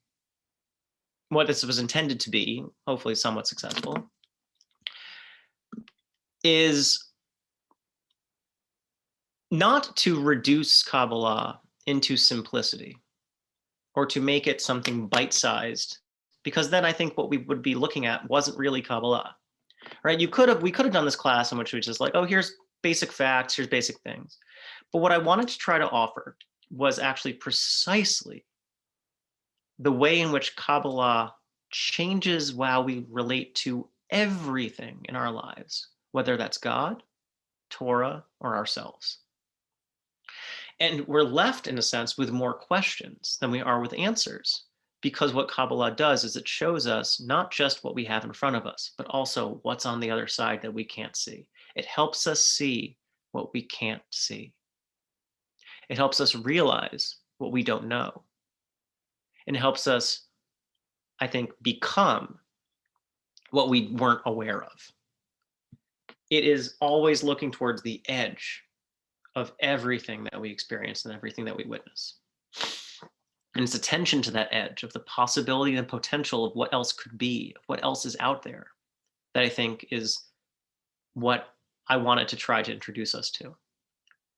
what this was intended to be, hopefully somewhat successful, is not to reduce Kabbalah into simplicity or to make it something bite-sized, because then I think what we would be looking at wasn't really Kabbalah, right? We could have done this class in which we just like, oh, here's basic facts, here's basic things. But what I wanted to try to offer was actually precisely the way in which Kabbalah changes how we relate to everything in our lives, whether that's God, Torah, or ourselves. And we're left, in a sense, with more questions than we are with answers, because what Kabbalah does is it shows us not just what we have in front of us, but also what's on the other side that we can't see. It helps us see what we can't see. It helps us realize what we don't know. And it helps us, I think, become what we weren't aware of. It is always looking towards the edge of everything that we experience and everything that we witness. And it's attention to that edge of the possibility and potential of what else could be, of what else is out there, that I think is what I wanted to try to introduce us to.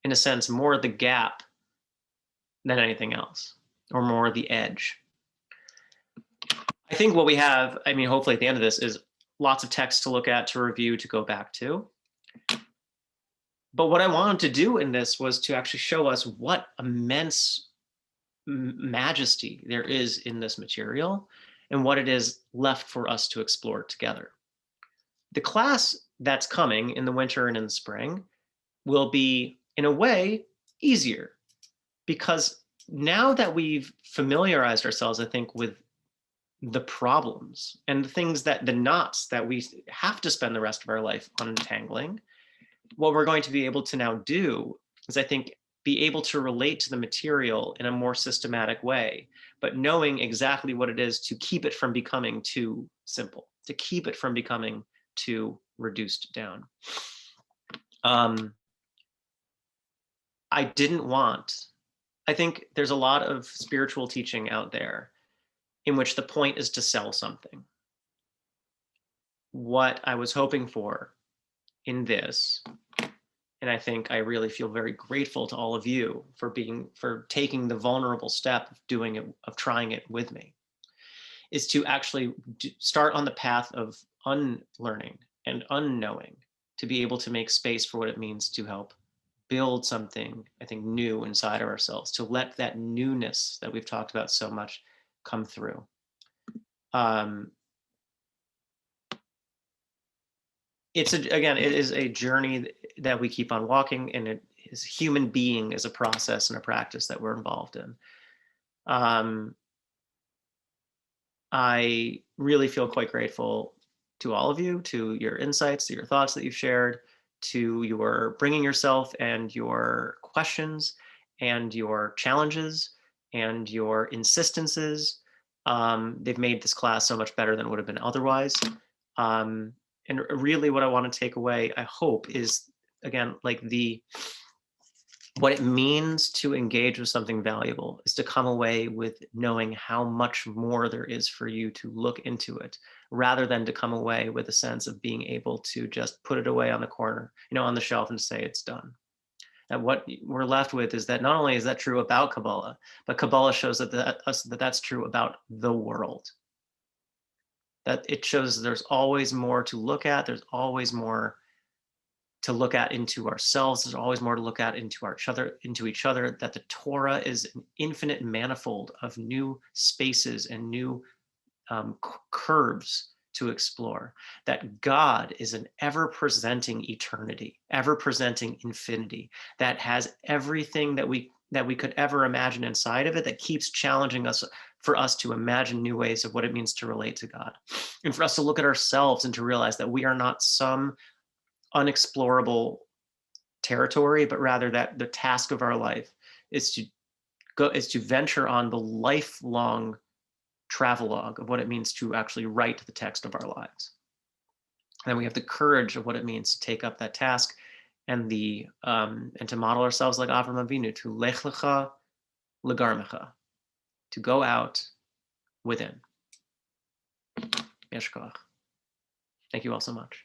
In a sense, more the gap than anything else, or more the edge. I think what we have, I mean, hopefully at the end of this, is lots of text to look at, to review, to go back to. But what I wanted to do in this was to actually show us what immense majesty there is in this material and what it is left for us to explore together. The class that's coming in the winter and in the spring will be, in a way, easier, because now that we've familiarized ourselves, I think, with the problems and the things the knots that we have to spend the rest of our life untangling, what we're going to be able to now do is, I think, be able to relate to the material in a more systematic way, but knowing exactly what it is to keep it from becoming too simple, to keep it from becoming too reduced down. I think there's a lot of spiritual teaching out there in which the point is to sell something. What I was hoping for in this, and I think I really feel very grateful to all of you for taking the vulnerable step of doing it, of trying it with me, is to actually start on the path of unlearning and unknowing, to be able to make space for what it means to help build something, I think, new inside of ourselves, to let that newness that we've talked about so much come through. It is a journey that we keep on walking, and it is human being is a process and a practice that we're involved in. I really feel quite grateful to all of you, to your insights, to your thoughts that you've shared, to your bringing yourself and your questions and your challenges and your insistences. They've made this class so much better than it would have been otherwise. And really what I want to take away, I hope, is, again, like what it means to engage with something valuable is to come away with knowing how much more there is for you to look into it, rather than to come away with a sense of being able to just put it away on the corner, on the shelf, and say it's done. And what we're left with is that not only is that true about Kabbalah, but Kabbalah shows that that's true about the world. That it shows there's always more to look at. There's always more to look at into ourselves. There's always more to look at into each other, that the Torah is an infinite manifold of new spaces and new curves to explore, that God is an ever-presenting eternity, ever-presenting infinity, that has everything that we could ever imagine inside of it, that keeps challenging us, for us to imagine new ways of what it means to relate to God, and for us to look at ourselves and to realize that we are not some unexplorable territory, but rather that the task of our life is to venture on the lifelong travelogue of what it means to actually write the text of our lives. And we have the courage of what it means to take up that task, and to model ourselves like Avram Avinu, to lech lecha legarmecha, to go out within. Yesh koach. Thank you all so much.